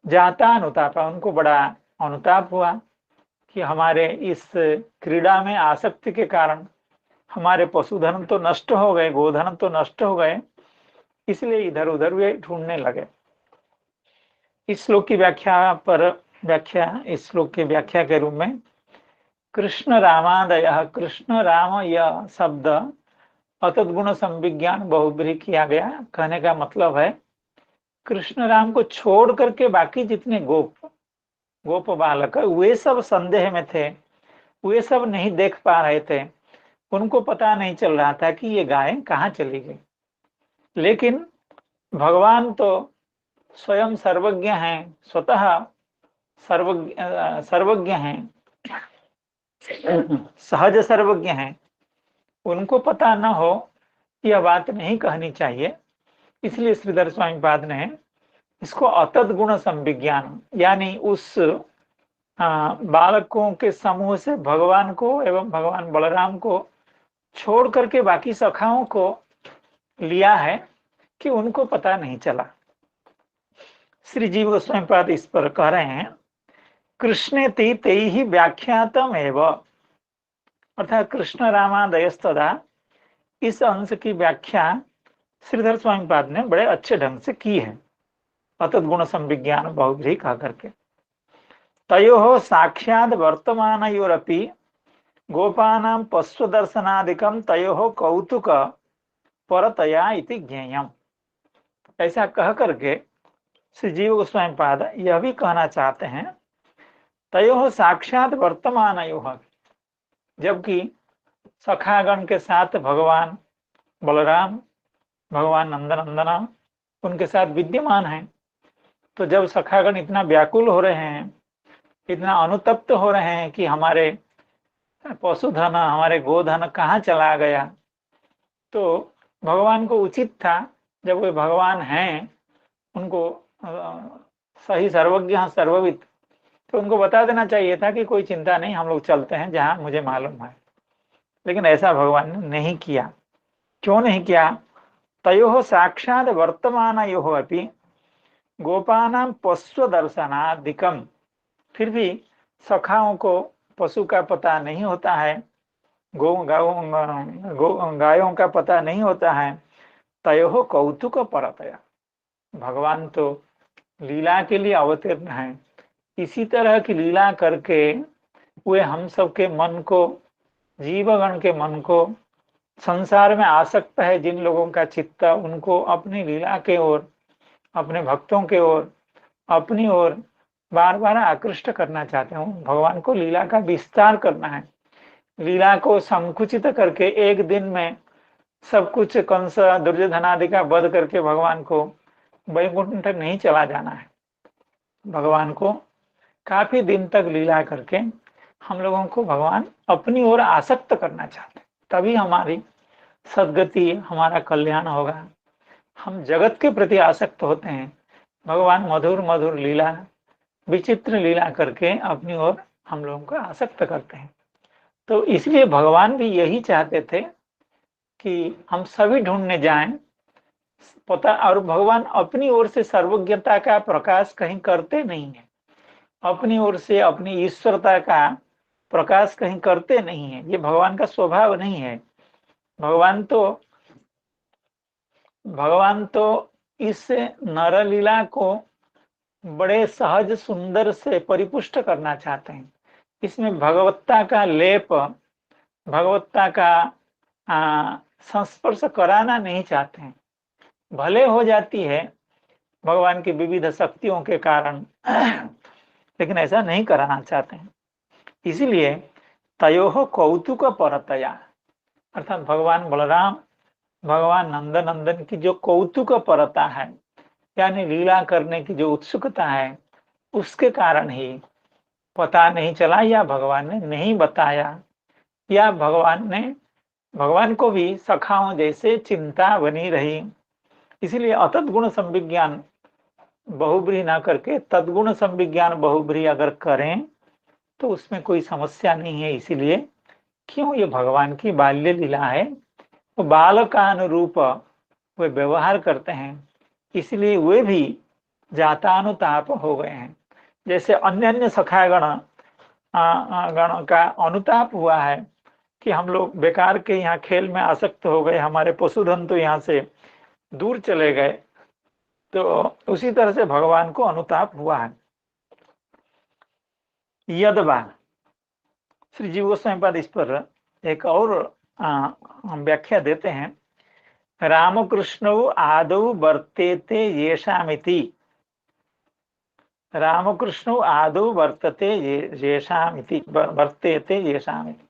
जाता अनुतापा, उनको बड़ा अनुताप हुआ कि हमारे इस क्रीड़ा में आसक्ति के कारण हमारे पशुधन तो नष्ट हो गए, गोधन तो नष्ट हो गए, इसलिए इधर उधर वे ढूंढने लगे। इस श्लोक की इस श्लोक की व्याख्या के रूप में कृष्ण रामादय, कृष्ण राम यह शब्द अतद्गुण संविज्ञान बहुब्रीहि किया गया। कहने का मतलब है कृष्ण राम को छोड़ करके बाकी जितने गोप बालक वे सब संदेह में थे, वे सब नहीं देख पा रहे थे, उनको पता नहीं चल रहा था कि ये गाय कहाँ चली गई। लेकिन भगवान तो स्वयं सर्वज्ञ हैं, स्वतः सर्वज्ञ हैं, सहज सर्वज्ञ हैं, उनको पता न हो यह बात नहीं कहनी चाहिए। इसलिए श्रीधर स्वामी पाद ने इसको अतद्गुण संविज्ञान, यानी उस बालकों के समूह से भगवान को एवं भगवान बलराम को छोड़ करके बाकी सखाओं को लिया है कि उनको पता नहीं चला। श्री जीव गोस्वामी पाद इस पर कह रहे हैं कृष्णे तेहि व्याख्यातम एवं, अर्थात कृष्ण रामादयस्तदा, इस अंश की व्याख्या श्रीधर स्वामी पाद ने बड़े अच्छे ढंग से की है, अतद्गुण संविज्ञान बहुब्रीहि कह करके। तयोः साक्षात् वर्तमानयोरपि गोपानां पश्वदर्शनादिकं तयोः कौतुक परतया इति ज्ञेयम्। ऐसा कह करके श्री जीव गोस्वामी पाद यह भी कहना चाहते हैं तयोः साक्षात् वर्तमानयोः, जबकि सखागण के साथ भगवान बलराम, भगवान नंदनंदना उनके साथ विद्यमान हैं, तो जब सखागण इतना व्याकुल हो रहे हैं, इतना अनुतप्त हो रहे हैं कि हमारे पशुधन, हमारे गोधन कहाँ चला गया, तो भगवान को उचित था, जब वे भगवान हैं, उनको सही सर्वज्ञ सर्वविद, तो उनको बता देना चाहिए था कि कोई चिंता नहीं, हम लोग चलते हैं जहां मुझे मालूम है। लेकिन ऐसा भगवान ने नहीं किया। क्यों नहीं किया? तयोः साक्षात् वर्तमानयोः अपि गोपानां पशु दर्शनादिकम, फिर भी सखाओं को पशु का पता नहीं होता है, गायों का पता नहीं होता है। तयोः कौतुक परतया, भगवान तो लीला के लिए अवतीर्ण हैं, इसी तरह की लीला करके वे हम सबके मन को, जीवगण के मन को, संसार में आसक्त है जिन लोगों का चित्त, उनको अपनी लीला के ओर, अपने भक्तों के ओर, अपनी ओर बार बार आकृष्ट करना चाहते हैं। भगवान को लीला का विस्तार करना है, लीला को संकुचित करके एक दिन में सब कुछ कंस दुर्योधन आदि का वध करके भगवान को वैकुंठ नहीं चला जाना है। भगवान को काफी दिन तक लीला करके हम लोगों को भगवान अपनी ओर आसक्त करना चाहते हैं, तभी हमारी सद्गति, हमारा कल्याण होगा। हम जगत के प्रति आसक्त होते हैं, भगवान मधुर मधुर लीला, विचित्र लीला करके अपनी ओर हम लोगों को आसक्त करते हैं। तो इसलिए भगवान भी यही चाहते थे कि हम सभी ढूंढने जाएं पता, और भगवान अपनी ओर से सर्वज्ञता का प्रकाश कहीं करते नहीं है, अपनी ओर से अपनी ईश्वरता का प्रकाश कहीं करते नहीं है, ये भगवान का स्वभाव नहीं है। भगवान तो इस नरलीला को बड़े सहज सुंदर से परिपुष्ट करना चाहते हैं, इसमें भगवत्ता का लेप, भगवत्ता का संस्पर्श कराना नहीं चाहते हैं। भले हो जाती है भगवान की विविध शक्तियों के कारण, लेकिन ऐसा नहीं कराना चाहते हैं। इसलिए तयोः कौतुक परतया, अर्थात भगवान बलराम, भगवान नंदन की जो कौतुक परता है, यानी लीला करने की जो उत्सुकता है, उसके कारण ही पता नहीं चला, या भगवान ने नहीं बताया, या भगवान को भी सखाओं जैसे चिंता बनी रही, इसलिए अतत गुण संविज्ञान बहुब्रीहि ना करके तद्गुण संविज्ञान बहुब्रीहि अगर करें तो उसमें कोई समस्या नहीं है। इसीलिए क्यों, ये भगवान की बाल्य लीला है, तो बाल का अनुरूप वे व्यवहार करते हैं, इसलिए वे भी जातानुताप हो गए हैं। जैसे अन्य अन्य सखागण गण का अनुताप हुआ है कि हम लोग बेकार के यहाँ खेल में आसक्त हो गए, हमारे पशुधन तो यहाँ से दूर चले गए, तो उसी तरह से भगवान को अनुताप हुआ है। यदवा श्री जीव गोस्वामी पाद इस पर एक और व्याख्या देते हैं। रामकृष्णौ आदौ वर्तेते येषामिति, रामकृष्णौ आदौ वर्तते येषामिति, वर्तेते येषामिति,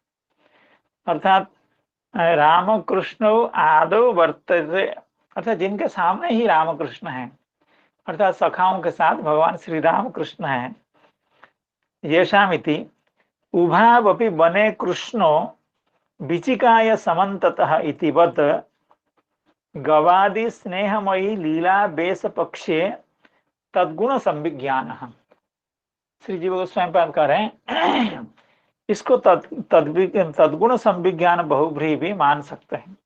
अर्थात रामकृष्णौ आदौ वर्तते, अर्थात जिनके सामने ही रामकृष्ण हैं, अर्थात सखाओं के साथ भगवान श्री राम कृष्ण हैं। येषामिति उभावपि बने कृष्णो विचिकाय समन्ततः इति वत् गवादि स्नेहमयी लीला बेस पक्षे तद्गुण संविज्ञानः। श्री जीव गोस्वामी पाद कह रहे हैं इसको तद्गुण संविज्ञान बहुब्रीहि भी मान सकते हैं।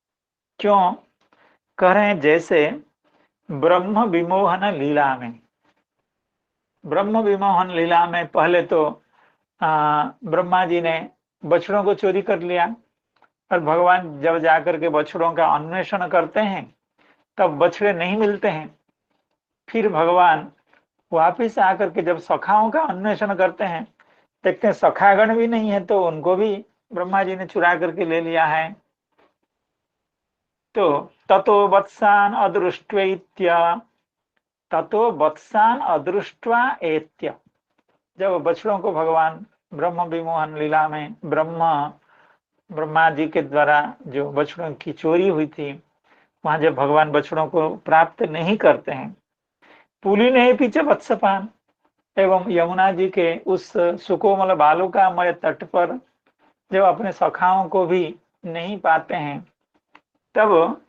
क्यों कह रहे हैं, जैसे ब्रह्म विमोहन लीला में, ब्रह्म विमोहन लीला में पहले तो ब्रह्मा जी ने बछड़ों को चोरी कर लिया, और भगवान जब जाकर के बछड़ों का अन्वेषण करते हैं तब बछड़े नहीं मिलते हैं। फिर भगवान वापिस आकर के जब सखाओं का अन्वेषण करते हैं, देखते हैं सखागण भी नहीं है, तो उनको भी ब्रह्मा जी ने चुरा करके ले लिया है। तो ततो वत्सान अदृष्ट्वैत्य, ततो वत्सान अदृष्ट्वा एत्य, जब बछड़ों को भगवान ब्रह्म विमोहन लीला में ब्रह्मा जी के द्वारा जो बछड़ों की चोरी हुई थी, वहां जब भगवान बछड़ों को प्राप्त नहीं करते हैं, पुलिने पीछे वत्सपान, एवं यमुना जी के उस सुकोमल बालुकामय तट पर जब अपने सखाओं को भी नहीं पाते हैं, तब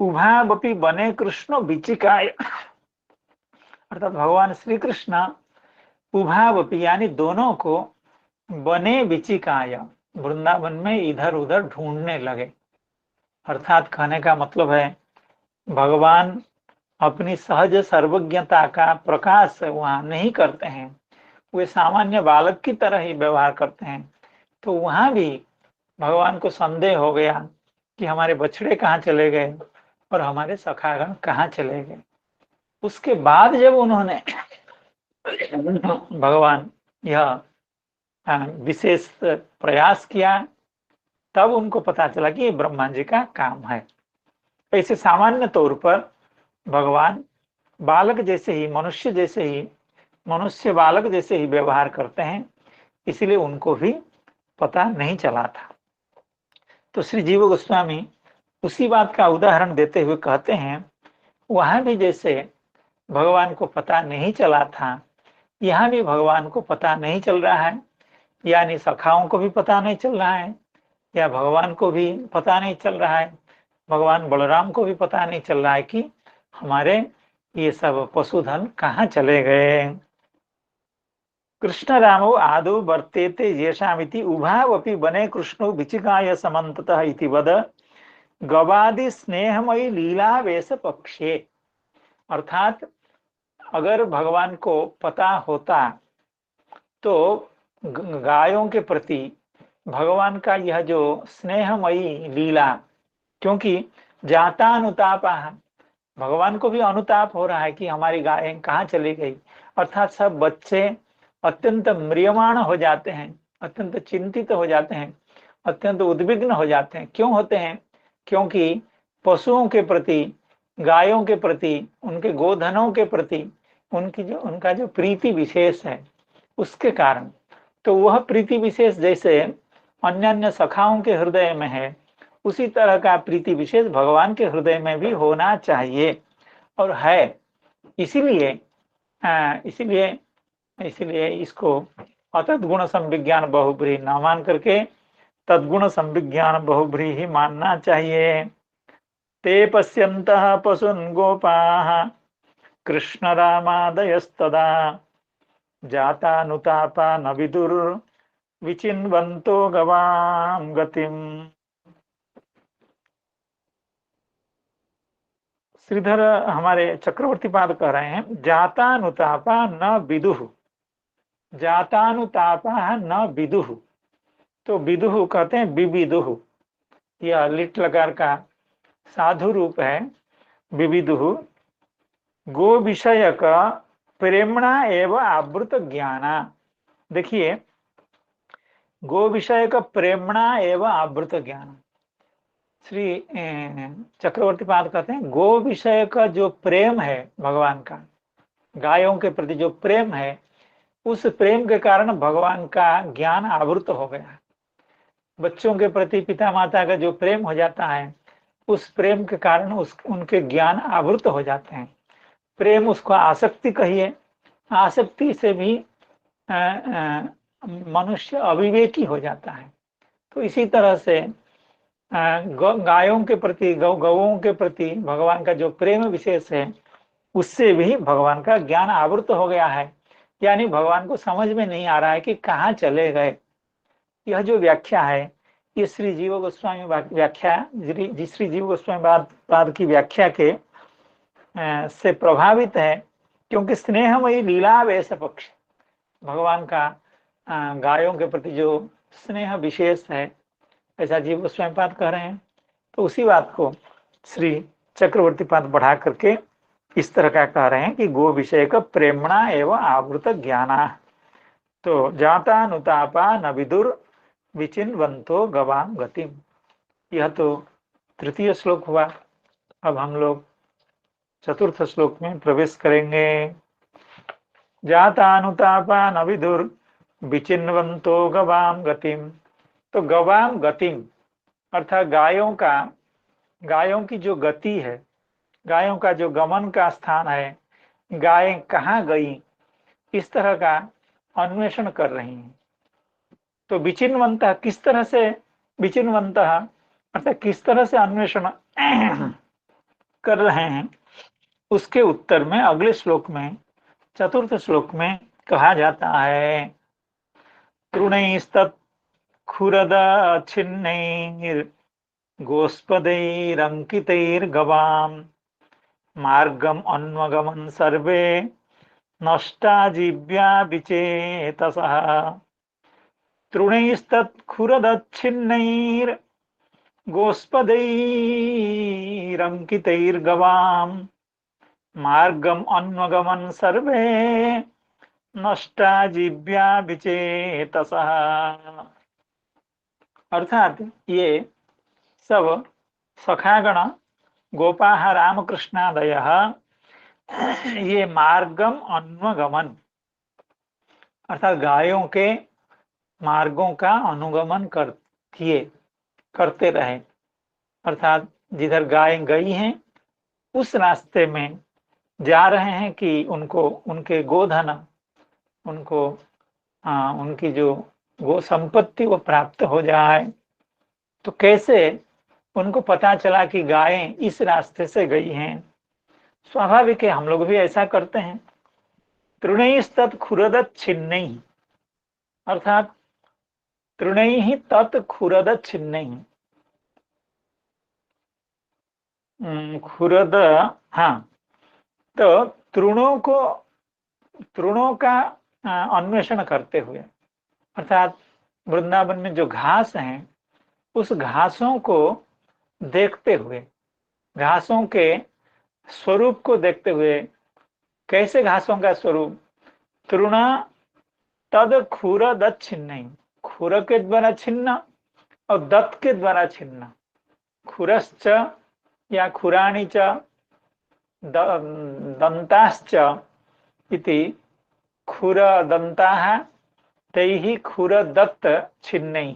उभावपि बने कृष्ण विचिकाय, अर्थात भगवान श्री कृष्ण उभावपि यानी दोनों को बने विचिकाय, वृंदावन में इधर उधर ढूंढने लगे। अर्थात कहने का मतलब है भगवान अपनी सहज सर्वज्ञता का प्रकाश वहां नहीं करते हैं, वे सामान्य बालक की तरह ही व्यवहार करते हैं। तो वहां भी भगवान को संदेह हो गया कि हमारे बछड़े कहाँ चले गए और हमारे सखागण कहाँ चले गए। उसके बाद जब उन्होंने भगवान यह विशेष प्रयास किया, तब उनको पता चला कि ये ब्रह्मा जी का काम है। ऐसे सामान्य तौर पर भगवान बालक जैसे ही, मनुष्य बालक जैसे ही व्यवहार करते हैं, इसलिए उनको भी पता नहीं चला था। तो श्री जीव गोस्वामी उसी बात का उदाहरण देते हुए कहते हैं, वहां भी जैसे भगवान को पता नहीं चला था, यहाँ भी भगवान को पता नहीं चल रहा है, यानी सखाओं को भी पता नहीं चल रहा है, या भगवान को भी पता नहीं चल रहा है, भगवान बलराम को भी पता नहीं चल रहा है कि हमारे ये सब पशुधन कहाँ चले गए। कृष्ण रामो आदौ वर्तेते येषामिति उभावपि बने कृष्णो विचिकाय समन्ततः इति वद गवादि स्नेहमयी लीला वेश पक्षे। अर्थात अगर भगवान को पता होता तो गायों के प्रति भगवान का यह जो स्नेहमयी लीला, क्योंकि जातानुताप, भगवान को भी अनुताप हो रहा है कि हमारी गायें कहाँ चली गई, अर्थात सब बच्चे अत्यंत म्रियमाण हो जाते हैं, अत्यंत चिंतित हो जाते हैं, अत्यंत उद्विग्न हो जाते हैं। क्यों होते हैं? क्योंकि पशुओं के प्रति, गायों के प्रति, उनके गोधनों के प्रति उनका जो प्रीति विशेष है, उसके कारण। तो वह प्रीति विशेष जैसे अन्य अन्य सखाओं के हृदय में है, उसी तरह का प्रीति विशेष भगवान के हृदय में भी होना चाहिए, और है। इसीलिए इसको अतत गुण संविज्ञान बहुब्रीहि न मान करके तद्गुण संविज्ञान बहुब्रीहि ही मानना चाहिए। ते पश्यन्तः पशून् गोपाः कृष्णरामादयस्तदा जातानुतापा न विचिन्वन्तो गवां गतिम्। श्रीधर हमारे चक्रवर्ती पाद कह रहे हैं, जातानुतापा न विदुः, जातानुतापा न विदुः। तो विदुः कहते हैं विविदुः, यह लिट लकार का साधु रूप है विविदुः। गो विषय का प्रेमणा एवं आवृत ज्ञाना। देखिए, गो विषय का प्रेमणा एवं आवृत ज्ञान, श्री चक्रवर्ती पाद कहते हैं गो विषय का जो प्रेम है भगवान का, गायों के प्रति जो प्रेम है, उस प्रेम के कारण भगवान का ज्ञान आवृत हो गया। बच्चों के प्रति पिता माता का जो प्रेम हो जाता है, उस प्रेम के कारण उनके ज्ञान आवृत हो जाते हैं। प्रेम उसको आसक्ति कहिए, आसक्ति से भी मनुष्य अविवेकी हो जाता है। तो इसी तरह से गायों के प्रति, गौओं के प्रति भगवान का जो प्रेम विशेष है, उससे भी भगवान का ज्ञान आवृत हो गया है। यानी भगवान को समझ में नहीं आ रहा है कि कहाँ चले गए। यह जो व्याख्या है, ये श्री जीव गोस्वामी व्याख्या, श्री जीव गोस्वामी पाद की व्याख्या के से प्रभावित है, क्योंकि स्नेहमयी लीलावेश पक्ष, भगवान का गायों के प्रति जो स्नेह विशेष है, ऐसा जीव गोस्वामी पाद कह रहे हैं। तो उसी बात को श्री चक्रवर्ती पाद बढ़ा करके इस तरह का कह रहे हैं कि गो विषय का प्रेमणा एवं आवृत ज्ञाना। तो जातानुतापा न विदुर विचिन्वन्तो गवां गतिम। यह तो तृतीय श्लोक हुआ। अब हम लोग चतुर्थ श्लोक में प्रवेश करेंगे। जातानुतापा न विदुर विचिन्वन्तो गवां गतिम। तो गवां गतिम अर्थात गायों की जो गति है, गायों का जो गमन का स्थान है, गायें कहाँ गई, इस तरह का अन्वेषण कर रही हैं। तो विचिन्वन्तः किस तरह से, विचिन्वन्तः अर्थात किस तरह से अन्वेषण कर रहे हैं, उसके उत्तर में अगले श्लोक में, चतुर्थ श्लोक में कहा जाता है, तृणैस्तत् खुरदच्छिन्नैर् गोस्पदैरङ्कितैर्गवाम् मार्गम अन्वगमन सर्वे नष्टा जीव्या विचेतसः। तृणैस्तत् खुरदच्छिन्नैर् गोस्पदैरङ्कितैर्गवाम् मार्गम अन्वगमन सर्वे नष्टा जीव्या विचेतसः। अर्थात ये सब सखागण गोपाः रामकृष्णादयः ये मार्गम अन्वगमन अर्थात गायों के मार्गों का अनुगमन करते रहे। अर्थात जिधर गाय गई हैं उस रास्ते में जा रहे हैं कि उनको उनके गोधन, उनको उनकी जो गो संपत्ति वो प्राप्त हो जाए। तो कैसे उनको पता चला कि गायें इस रास्ते से गई हैं? स्वाभाविक है, हम लोग भी ऐसा करते हैं। तृणैस्तत् खुरदच्छिन्नैः अर्थात तृणैः तत् खुरदच्छिन्नैः, खुरद, हाँ, तो तृणों का अन्वेषण करते हुए, अर्थात वृंदावन में जो घास हैं उस घासों को देखते हुए, घासों के स्वरूप को देखते हुए। कैसे घासों का स्वरूप? तृण तद खुरदच्छिन्नैः, खुर के द्वारा छिन्न और दत्त के द्वारा छिन्न। खुरश्च या खुराणी च दंताश्च इति खुरदंताः तैहि खुरदत्त छिन्नैः।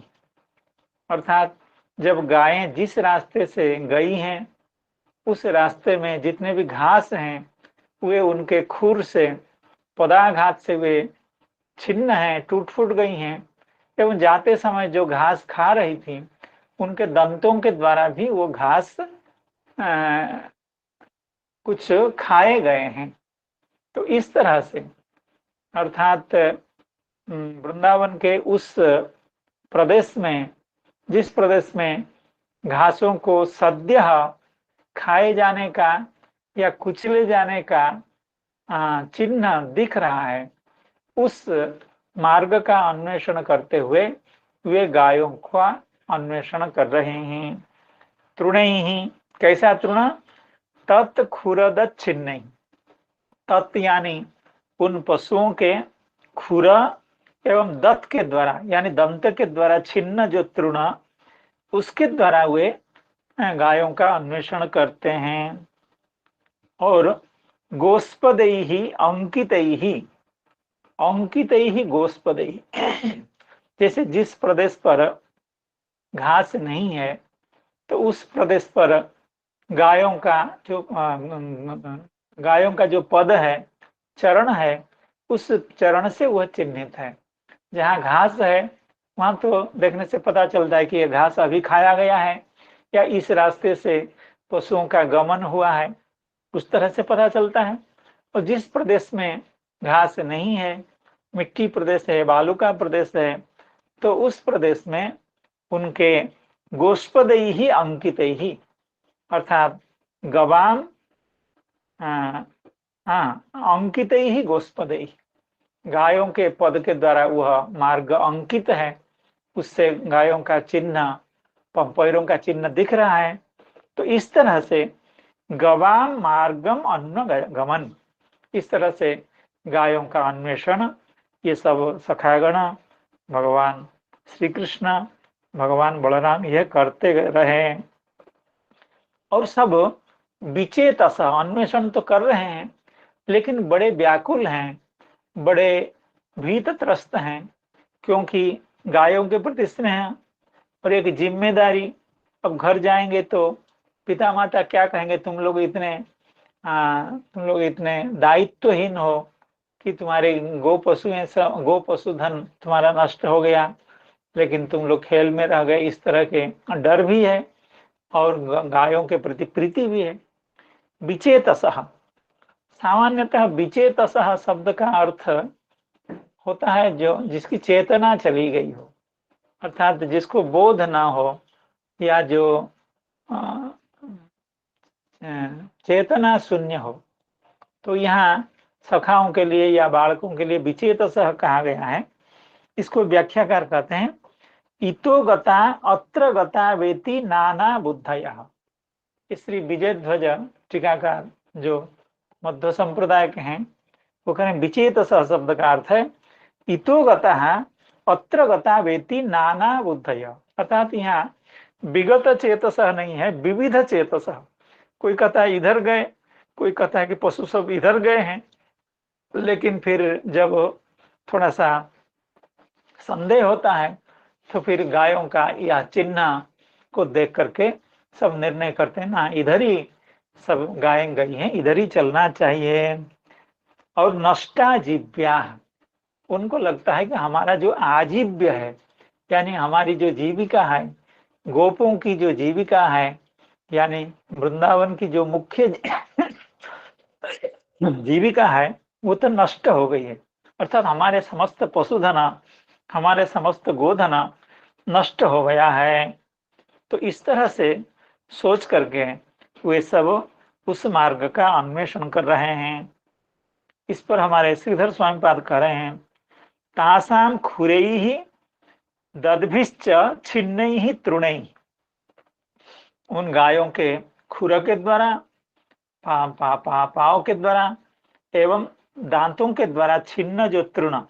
अर्थात जब गायें जिस रास्ते से गई हैं उस रास्ते में जितने भी घास हैं वे उनके खुर से, पदाघात से वे छिन्न हैं, टूट फूट गई हैं। एवं जाते समय जो घास खा रही थी उनके दंतों के द्वारा भी वो घास कुछ खाए गए हैं। तो इस तरह से अर्थात वृंदावन के उस प्रदेश में, जिस प्रदेश में घासों को सद्य खाए जाने का या कुचले जाने का चिन्ह दिख रहा है, उस मार्ग का अन्वेषण करते हुए वे गायों का अन्वेषण कर रहे हैं। तृणैः ही, कैसा तृण? तत् खुरदच्छिन्नैः। तत् यानी उन पशुओं के खुर एवं दत्त के द्वारा यानी दंत के द्वारा छिन्न जो तृण, उसके द्वारा वे गायों का अन्वेषण करते हैं। और गोस्पदैः अंकितैः, अंकितैः गोस्पदैः, जैसे जिस प्रदेश पर घास नहीं है तो उस प्रदेश पर गायों का जो पद है, चरण है, उस चरण से वह चिन्हित है। जहाँ घास है वहां तो देखने से पता चलता है कि यह घास अभी खाया गया है या इस रास्ते से पशुओं का गमन हुआ है, उस तरह से पता चलता है। और जिस प्रदेश में घास नहीं है, मिट्टी प्रदेश है, बालू का प्रदेश है, तो उस प्रदेश में उनके गोष्पदैः अंकितैः, अर्थात गवाम अंकितैः गोष्पदैः, गायों के पद के द्वारा वह मार्ग अंकित है, उससे गायों का चिन्ह, पैरों का चिन्ह दिख रहा है। तो इस तरह से गवाम मार्गम अन्न गमन, इस तरह से गायों का अन्वेषण ये सब सखागण, भगवान श्री कृष्ण, भगवान बलराम यह करते रहे। और सब विचेतस अन्वेषण तो कर रहे हैं, लेकिन बड़े व्याकुल हैं, बड़े भीतत्रस्त हैं, क्योंकि गायों के प्रति स्नेह और एक जिम्मेदारी। अब घर जाएंगे तो पिता माता क्या कहेंगे, तुम लोग इतने दायित्वहीन हो कि तुम्हारे गो पशुधन तुम्हारा नष्ट हो गया, लेकिन तुम लोग खेल में रह गए। इस तरह के डर भी है और गायों के प्रति प्रीति भी है। विचेतसः, सामान्यतः विचेतसः शब्द का अर्थ होता है जो जिसकी चेतना चली गई हो, अर्थात जिसको बोध ना हो या जो चेतना शून्य हो। तो यहाँ सखाओं के लिए या बालकों के लिए विचेतसः कहा गया है। इसको व्याख्याकार कहते हैं इतो गता अत्र गता वेति नाना बुद्धयः। श्री विजय ध्वज टीकाकार जो मध्य संप्रदाय के हैं वो कह रहे हैं विचेतसः शब्द का अर्थ है इतो गतः अत्र गता वेति नाना बुद्धय, अर्थात यहाँ विगत चेतसः नहीं है, विविध चेतसः। कोई कहता है इधर गए, कोई कहता है कि पशु सब इधर गए हैं, लेकिन फिर जब थोड़ा सा संदेह होता है तो फिर गायों का या चिन्ह को देख करके सब निर्णय करते हैं ना, इधर ही सब गायें गई हैं, इधर ही चलना चाहिए। और नष्टा जीव्या, उनको लगता है कि हमारा जो आजीव्य है, यानी हमारी जो जीविका है, गोपों की जो जीविका है, यानी वृंदावन की जो मुख्य जीविका है, वो तो नष्ट हो गई है। अर्थात हमारे समस्त पशुधन, हमारे समस्त गोधन नष्ट हो गया है। तो इस तरह से सोच करके वे सब उस मार्ग का अन्वेषण कर रहे हैं। इस पर हमारे श्रीधर स्वामी पाद कह रहे हैं तासाम खुरैः दद्भिश्च छिन्नैः तृणैः, उन गायों के खुर के द्वारा, पाँव के द्वारा एवं दांतों के द्वारा छिन्न जो तृण,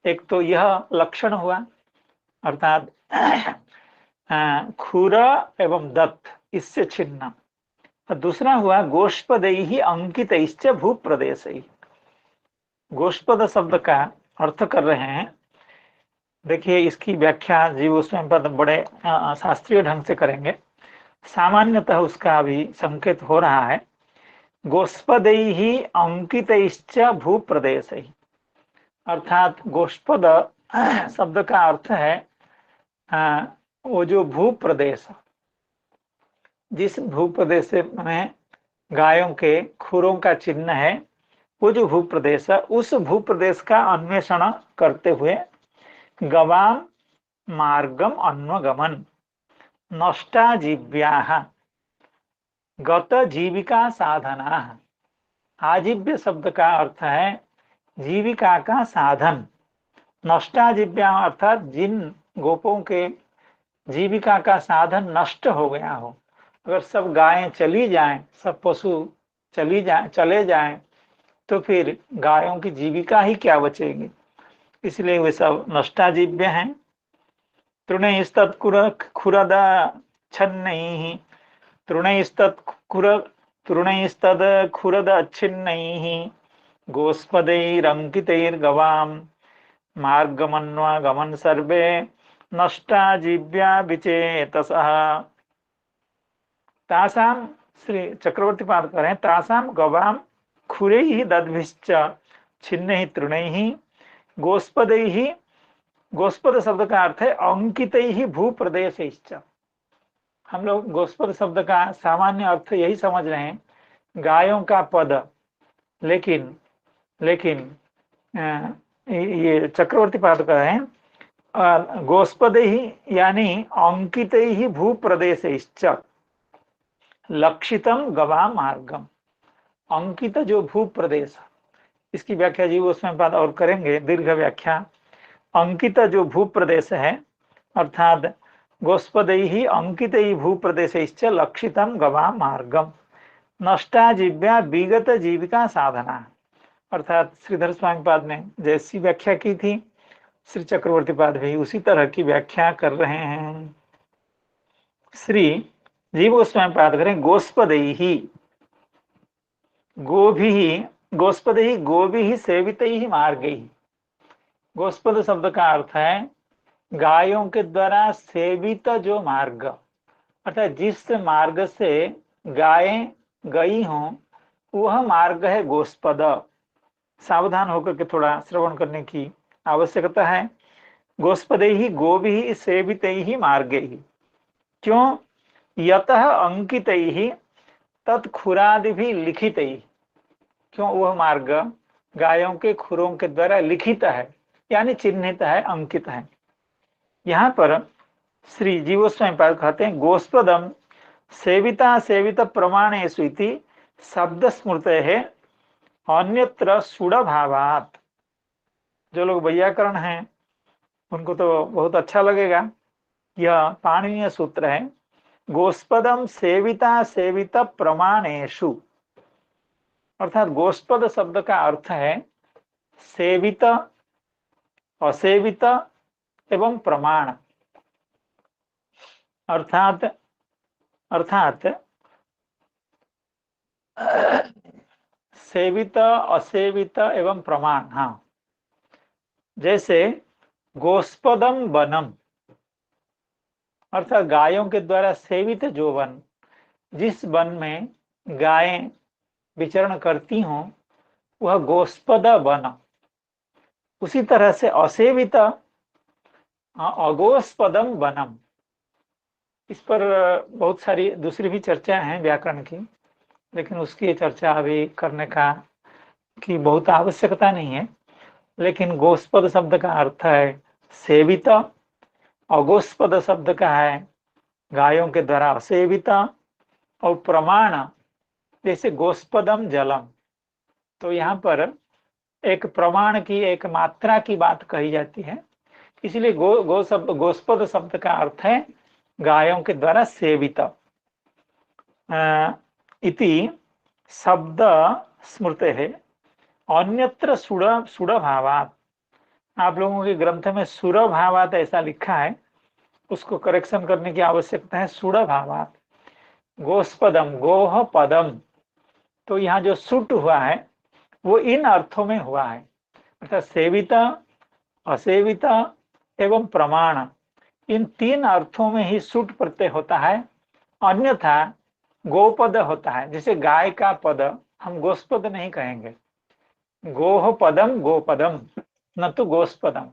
एक तो यह लक्षण हुआ अर्थात खुर एवं दत्त इससे छिन्न, और दूसरा हुआ गोष्पदैः अंकितैश्च भूप्रदेशैः। गोष्पद शब्द का अर्थ कर रहे हैं, देखिए इसकी व्याख्या जीव स्वयं पद बड़े शास्त्रीय ढंग से करेंगे, सामान्यतः उसका भी संकेत हो रहा है गोष्पदैः अंकितैश्च भूप्रदेशैः, अर्थात गोष्पद शब्द का अर्थ है वो जो भूप्रदेश, जिस भूप्रदेश में गायों के खुरों का चिन्ह है, वो जो भूप्रदेश है, उस भूप्रदेश का अन्वेषण करते हुए गवाम मार्गम अन्वगमन नष्टा जीव्याः गत जीविका साधना। आजीव्य शब्द का अर्थ है जीविका का साधन। नष्टा जीव्या अर्थात जिन गोपों के जीविका का साधन नष्ट हो गया हो। अगर सब गायें चली जाएं, सब पशु चले जाएं, तो फिर गायों की जीविका ही क्या बचेगी। इसलिए वे सब नष्टाजीव्य हैं। तृणैस्तत् खुरद छन्नैः तृणैस्तद् खुरद अच्छिन्नैः गोस्पदैरङ्कितैर्गवां मार्गमन्वगमन सर्वे नष्टाजीव्या विचेतसः। तासाम, श्री चक्रवर्ती पाद कर रहे हैं, तासाम गवाम खुरैः दद्भिश्च छिन्नैः तृणैः गोस्पदैः। गोस्पद शब्द का अर्थ है अंकितैः भूप्रदेशैश्च। हम लोग गोस्पद शब्द का सामान्य अर्थ यही समझ रहे हैं, गायों का पद, लेकिन ये चक्रवर्ती पाद कर रहे हैं गोस्पदैः यानी अंकितैः भूप्रदेशैश्च लक्षितम गवाम मार्गम। अंकित जो भूप्रदेश, इसकी व्याख्या जीव उसमें बाद और करेंगे, दीर्घ व्याख्या। अंकित जो भूप्रदेश है अर्थात गोस्पदैः अंकितैः भूप्रदेशैश्च लक्षितम गवाम मार्गम नष्टा जीव्या विगत जीविका साधना। अर्थात श्रीधर स्वामी पाद ने जैसी व्याख्या की थी, श्री चक्रवर्ती पाद भी उसी तरह की व्याख्या कर रहे हैं। श्री जीव गोस्वामी पाद करें गोस्पदैः गोभिः सेवितैः मार्गैः। गोस्पद शब्द का अर्थ है गायों के द्वारा सेवित जो मार्ग, अर्थात जिस मार्ग से गायें गई हों वह मार्ग है गोस्पद। सावधान होकर के थोड़ा श्रवण करने की आवश्यकता है। गोस्पदैः गोभिः सेवितैः मार्गैः। क्यों? यतः अंकितैः तत्खुरादिभिः लिखितैः। क्यों? वह मार्ग गायों के खुरों के द्वारा लिखित है, यानी चिन्हित है, अंकित है। यहाँ पर श्री जीवोस्वामी पाद कहते हैं गोस्पदम सेवित प्रमाणेषु इति शब्द स्मृते है अन्यत्र सुडभावात्। जो लोग वैयाकरण हैं उनको तो बहुत अच्छा लगेगा, यह पाणिनीय सूत्र है। गोस्पदम सेवित प्रमाणेषु, अर्थात गोस्पद शब्द का अर्थ है सेवित, असेवित एवं प्रमाण। अर्थात सेवित, असेवित एवं प्रमाण। हाँ, जैसे गोस्पदम वनम, अर्थात गायों के द्वारा सेवित जो वन, जिस वन में गायें विचरण करती हों वह गोस्पद वन। उसी तरह से असेवित अगोस्पदम वनम। इस पर बहुत सारी दूसरी भी चर्चा हैं व्याकरण की, लेकिन उसकी चर्चा अभी करने की बहुत आवश्यकता नहीं है। लेकिन गोस्पद शब्द का अर्थ है सेवित, अगोस्पद शब्द का है गायों के द्वारा असेवित, और प्रमाण जैसे गोस्पदम जलम। तो यहाँ पर एक प्रमाण की, एक मात्रा की बात कही जाती है। इसलिए गोस्पद शब्द का अर्थ है गायों के द्वारा सेवित। इति शब्द स्मृते है अन्यत्र सुड़ भावात। आप लोगों के ग्रंथ में सुर भावात ऐसा लिखा है, उसको करेक्शन करने की आवश्यकता है। सुड़ भावात गोस्पदम, गोह पदम। तो यहाँ जो सुट हुआ है वो इन अर्थों में हुआ है, अर्थात सेवित, असेवित एवं प्रमाण, इन तीन अर्थों में ही सुट प्रत्यय होता है। अन्यथा गोपद होता है, जैसे गाय का पद हम गोस्पद नहीं कहेंगे, गोह पदम गोपदम न तो गोस्पदम,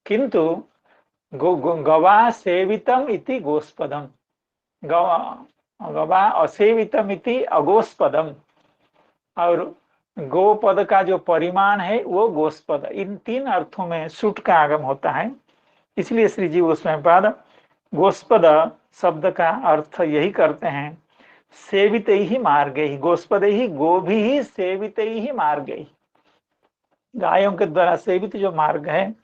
किंतु गवा सेवितम इति गोस्पदम। गवा असेवितमिति अगोस्पदम, और गोपद का जो परिमाण है वो गोस्पद। इन तीन अर्थों में सुट का आगम होता है। इसलिए श्री जीव गोस्वामीपाद गोस्पद शब्द का अर्थ यही करते हैं, सेवित ही मार्ग ही, गोस्पद ही गोभी ही सेवित ही मार्ग ही, गायों के द्वारा सेवित जो मार्ग है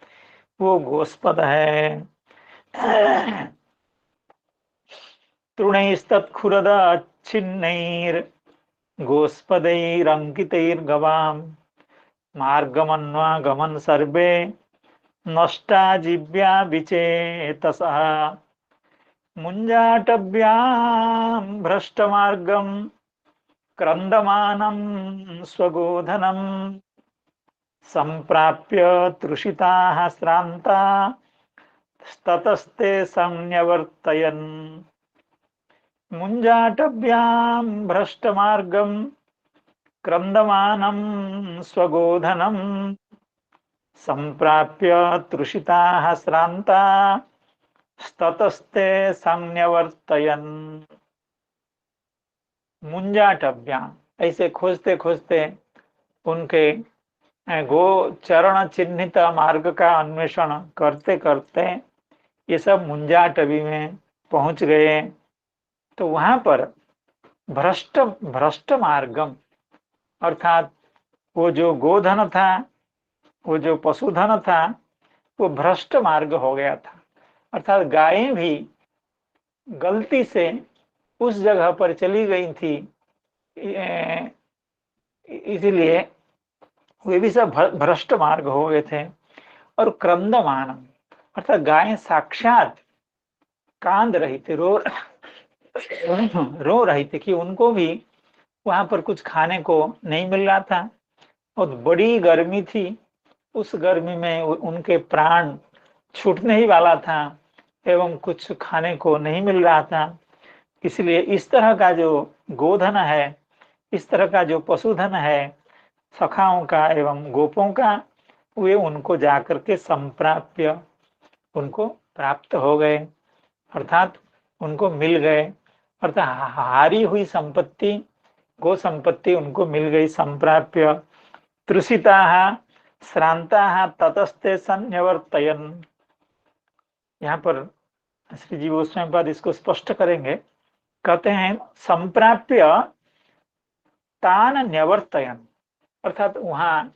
वो गोस्पद है। तृणैस्तत्खुरद छिन्नैर गोस्पदैरङ्कितैर्गवाम् मार्गमन्वागमन् सर्वे नष्टा जीव्या विचेतसः मुञ्जाटव्यां भ्रष्टमार्गं क्रन्दमानं स्वगोधनं सम्प्राप्य तृषिताः श्रान्ता ततस्ते संन्यवर्तयन्। मुञ्जाटव्यां भ्रष्टमार्गं क्रन्दमानं स्वगोधनं सम्प्राप्य तृषिताः श्रान्ता ततस्ते संन्यवर्तयन्। मुञ्जाटव्यां, ऐसे खोजते खोजते उनके गो चरण चिन्हित मार्ग का अन्वेषण करते करते ये सब मुंजाटवी में पहुंच गए। तो वहां पर भ्रष्ट मार्गम, अर्थात वो जो गोधन था, वो जो पशुधन था, वो भ्रष्ट मार्ग हो गया था। अर्थात गायें भी गलती से उस जगह पर चली गई थी, इसीलिए वे भी सब भ्रष्ट मार्ग हो गए थे। और क्रंदमानम, अर्थात गायें साक्षात कांद रही थी, रो रही थी कि उनको भी वहां पर कुछ खाने को नहीं मिल रहा था। और बड़ी गर्मी थी, उस गर्मी में उनके प्राण छूटने ही वाला था एवं कुछ खाने को नहीं मिल रहा था। इसलिए इस तरह का जो गोधन है, इस तरह का जो पशुधन है सखाओं का एवं गोपों का, वे उनको जाकर के संप्राप्य, उनको प्राप्त हो गए, अर्थात उनको मिल गए। अर्थात हारी हुई संपत्ति, गो संपत्ति उनको मिल गई। संप्राप्य तृषिताः श्रांताः ततस्ते संन्यवर्तयन्। यहाँ पर श्री जीव गोस्वामीपाद इसको स्पष्ट करेंगे, कहते हैं संप्राप्य तान न्यवर्तयन्, अर्थात वहां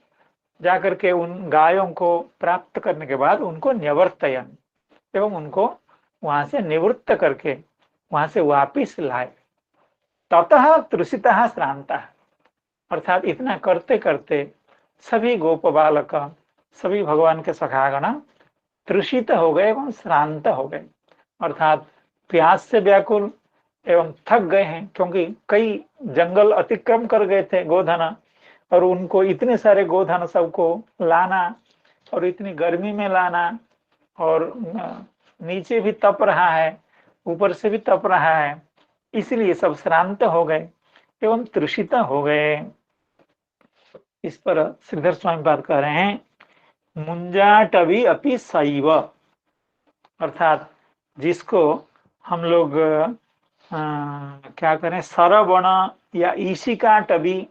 जाकर के उन गायों को प्राप्त करने के बाद उनको न्यवर्तयन् एवं उनको वहां से निवृत्त करके वहां से वापिस लाए। ततः तृषितः श्रांता, अर्थात इतना करते करते सभी गोप बालक, सभी भगवान के सखागण तृषित हो गए एवं श्रांत हो गए, अर्थात प्यास से व्याकुल एवं थक गए हैं, क्योंकि कई जंगल अतिक्रम कर गए थे गोधन, और उनको इतने सारे गोधन सबको लाना और इतनी गर्मी में लाना, और नीचे भी तप रहा है, ऊपर से भी तप रहा है, इसलिए सब श्रांत हो गए एवं तृषित हो गए। इस पर श्रीधर स्वामी बात कर रहे हैं, मुंजाटवी अपि सैव, अर्थात जिसको हम लोग क्या करें, सरवण या ईशिकाटवी,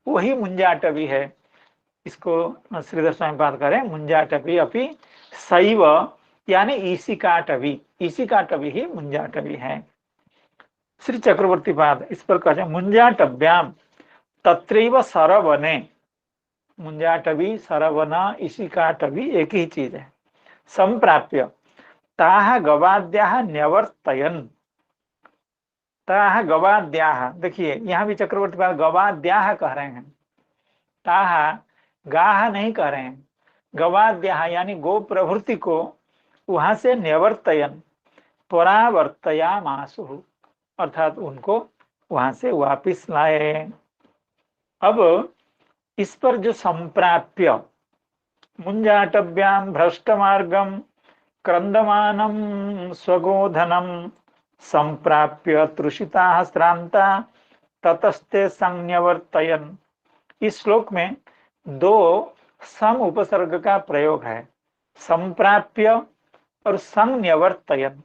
वही मुंजाटवी है। इसको श्रीधर स्वामी बात करें, मुंजाटवी अपि सैव यानी ईशिकाटवी, ईशिकाटवी ही मुंजाटवी है। श्री चक्रवर्ती पाद इस पर कहते हैं, मुंजाटव्याम तत्रैव सरवने, मुंजाटवी सरवन ईशिकाटवी एक ही चीज है। संप्राप्य ताः गवाद्याः न्यवर्तयन्, ताः गवाद्याः, देखिए यहाँ भी चक्रवर्ती पाद गवाद्याः कह रहे हैं, ताः गाह नहीं कह रहे हैं, गवाद्याः यानी गो प्रभृति को वहां से न्यवर्तयन परावर्तयामासु, अर्थात उनको वहां से वापिस लाए। अब इस पर जो संप्राप्य, मुंजाटव्याम भ्रष्टमार्गम क्रंदमानम स्वगोधनम संप्राप्य तृषिताः श्रांता ततस्ते संन्यवर्तयन्। इस श्लोक में दो सम उपसर्ग का प्रयोग है, संप्राप्य और संन्यवर्तयन्।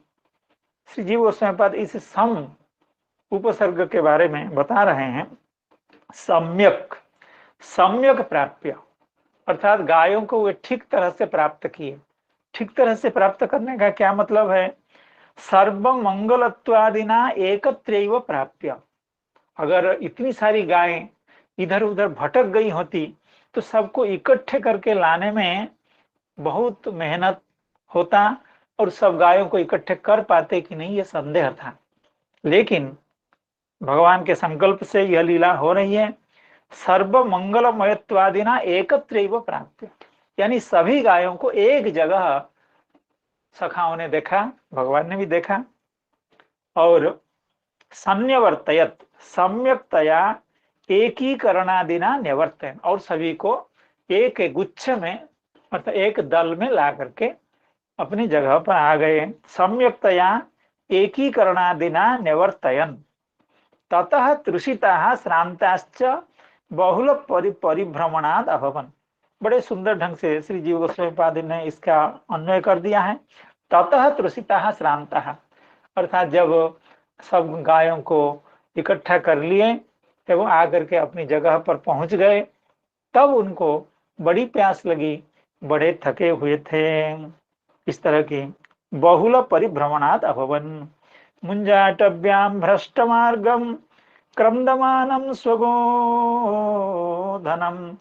श्री जीव गोस्वामीपाद इस सम उपसर्ग के बारे में बता रहे हैं। सम्यक, सम्यक प्राप्य, अर्थात गायों को वे ठीक तरह से प्राप्त किए। ठीक तरह से प्राप्त करने का क्या मतलब है? सर्व मंगलत्वादिना एकत्रैव प्राप्य। अगर इतनी सारी गायें इधर उधर भटक गई होती तो सबको इकट्ठे करके लाने में बहुत मेहनत होता और सब गायों को इकट्ठे कर पाते कि नहीं, ये संदेह था। लेकिन भगवान के संकल्प से यह लीला हो रही है। सर्व मंगलमयत्वादिना एकत्रैव प्राप्य, यानी सभी गायों को एक जगह सखाओं ने देखा, भगवान ने भी देखा। और संन्यवर्तयत, सम्यक्तया एकीकरणादिना निवर्तन, और सभी को एक गुच्छ में मतलब एक दल में ला करके अपनी जगह पर आ गए। सम्यक्तया एकीकरणादिना निवर्तयन ततः तृषिताः श्रांताश्च बहुल परिभ्रमणाद अभवन्। बड़े सुंदर ढंग से श्री जीव गोस्वामी ने इसका अन्वय कर दिया है। ततः तृषिताः श्रांताः, अर्थात जब सब गायों को इकट्ठा कर लिए, जब वो आकर के अपनी जगह पर पहुंच गए, तब उनको बड़ी प्यास लगी, बड़े थके हुए थे। इस तरह की बहुल परिभ्रमणात् अभवन्। मुंजाटव्याम भ्रष्ट मार्गम क्रंदमानं स्वगोधनम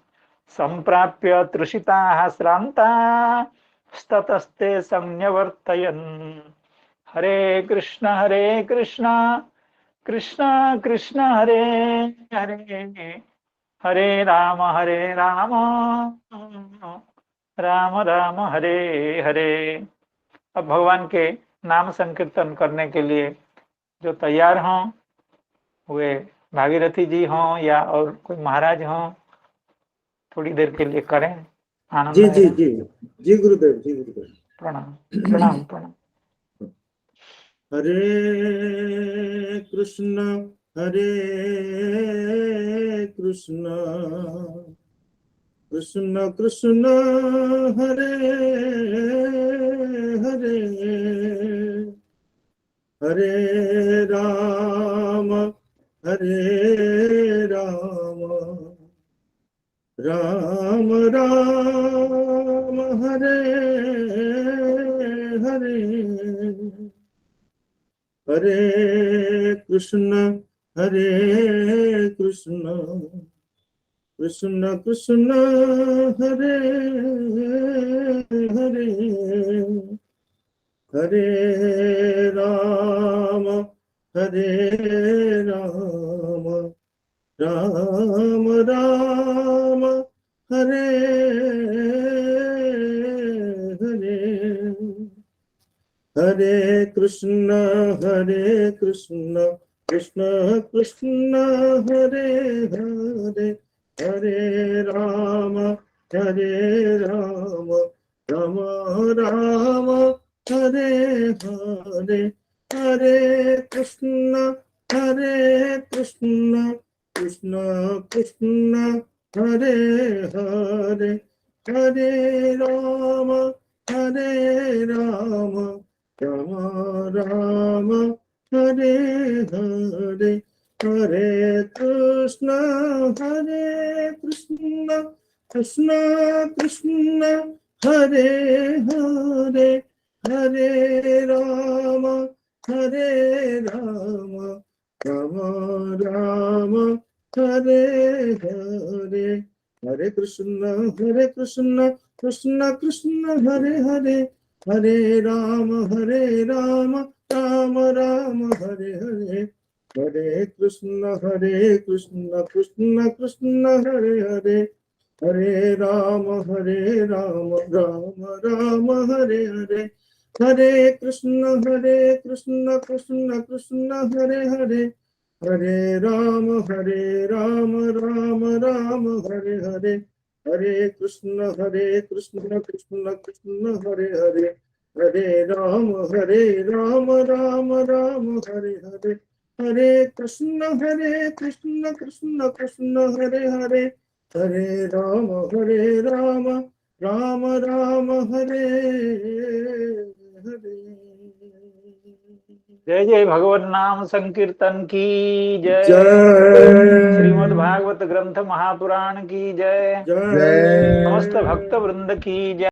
संप्राप्य तृषिताः श्रान्तास्ततस्ते संन्यवर्तयन्। हरे कृष्ण कृष्ण कृष्ण हरे हरे, हरे राम राम राम हरे हरे। अब भगवान के नाम संकीर्तन करने के लिए जो तैयार हों, वे भागीरथी जी हों या और कोई महाराज हों, थोड़ी देर के लिए करें। आनंद जी जी आएगा। जी जी गुरुदेव, जी गुरुदेव। प्रणाम प्रणाम प्रणाम। हरे कृष्ण कृष्ण कृष्ण हरे हरे, हरे राम राम राम हरे हरे, हरे कृष्ण कृष्ण कृष्ण हरे हरे, हरे राम राम राम हरे हरे, हरे कृष्ण कृष्ण कृष्ण हरे हरे, हरे राम राम राम हरे हरे, हरे कृष्ण कृष्ण कृष्ण हरे हरे, हरे राम राम राम हरे हरे, हरे कृष्ण कृष्ण कृष्ण हरे हरे, हरे राम राम राम हरे हरे, हरे कृष्ण कृष्ण कृष्ण हरे हरे, हरे राम राम राम हरे हरे, हरे कृष्ण कृष्ण कृष्ण हरे हरे, हरे राम राम राम हरे हरे, हरे कृष्ण कृष्ण कृष्ण हरे हरे, हरे राम राम राम हरे हरे, हरे कृष्ण कृष्ण कृष्ण हरे हरे, हरे राम राम राम हरे हरे, हरे कृष्ण कृष्ण कृष्ण हरे हरे, हरे राम राम राम हरे हरे। जय जय भगवत नाम संकीर्तन की जय। जय श्रीमद् भागवत ग्रंथ महापुराण की जय। जय समस्त भक्त वृंद की जय।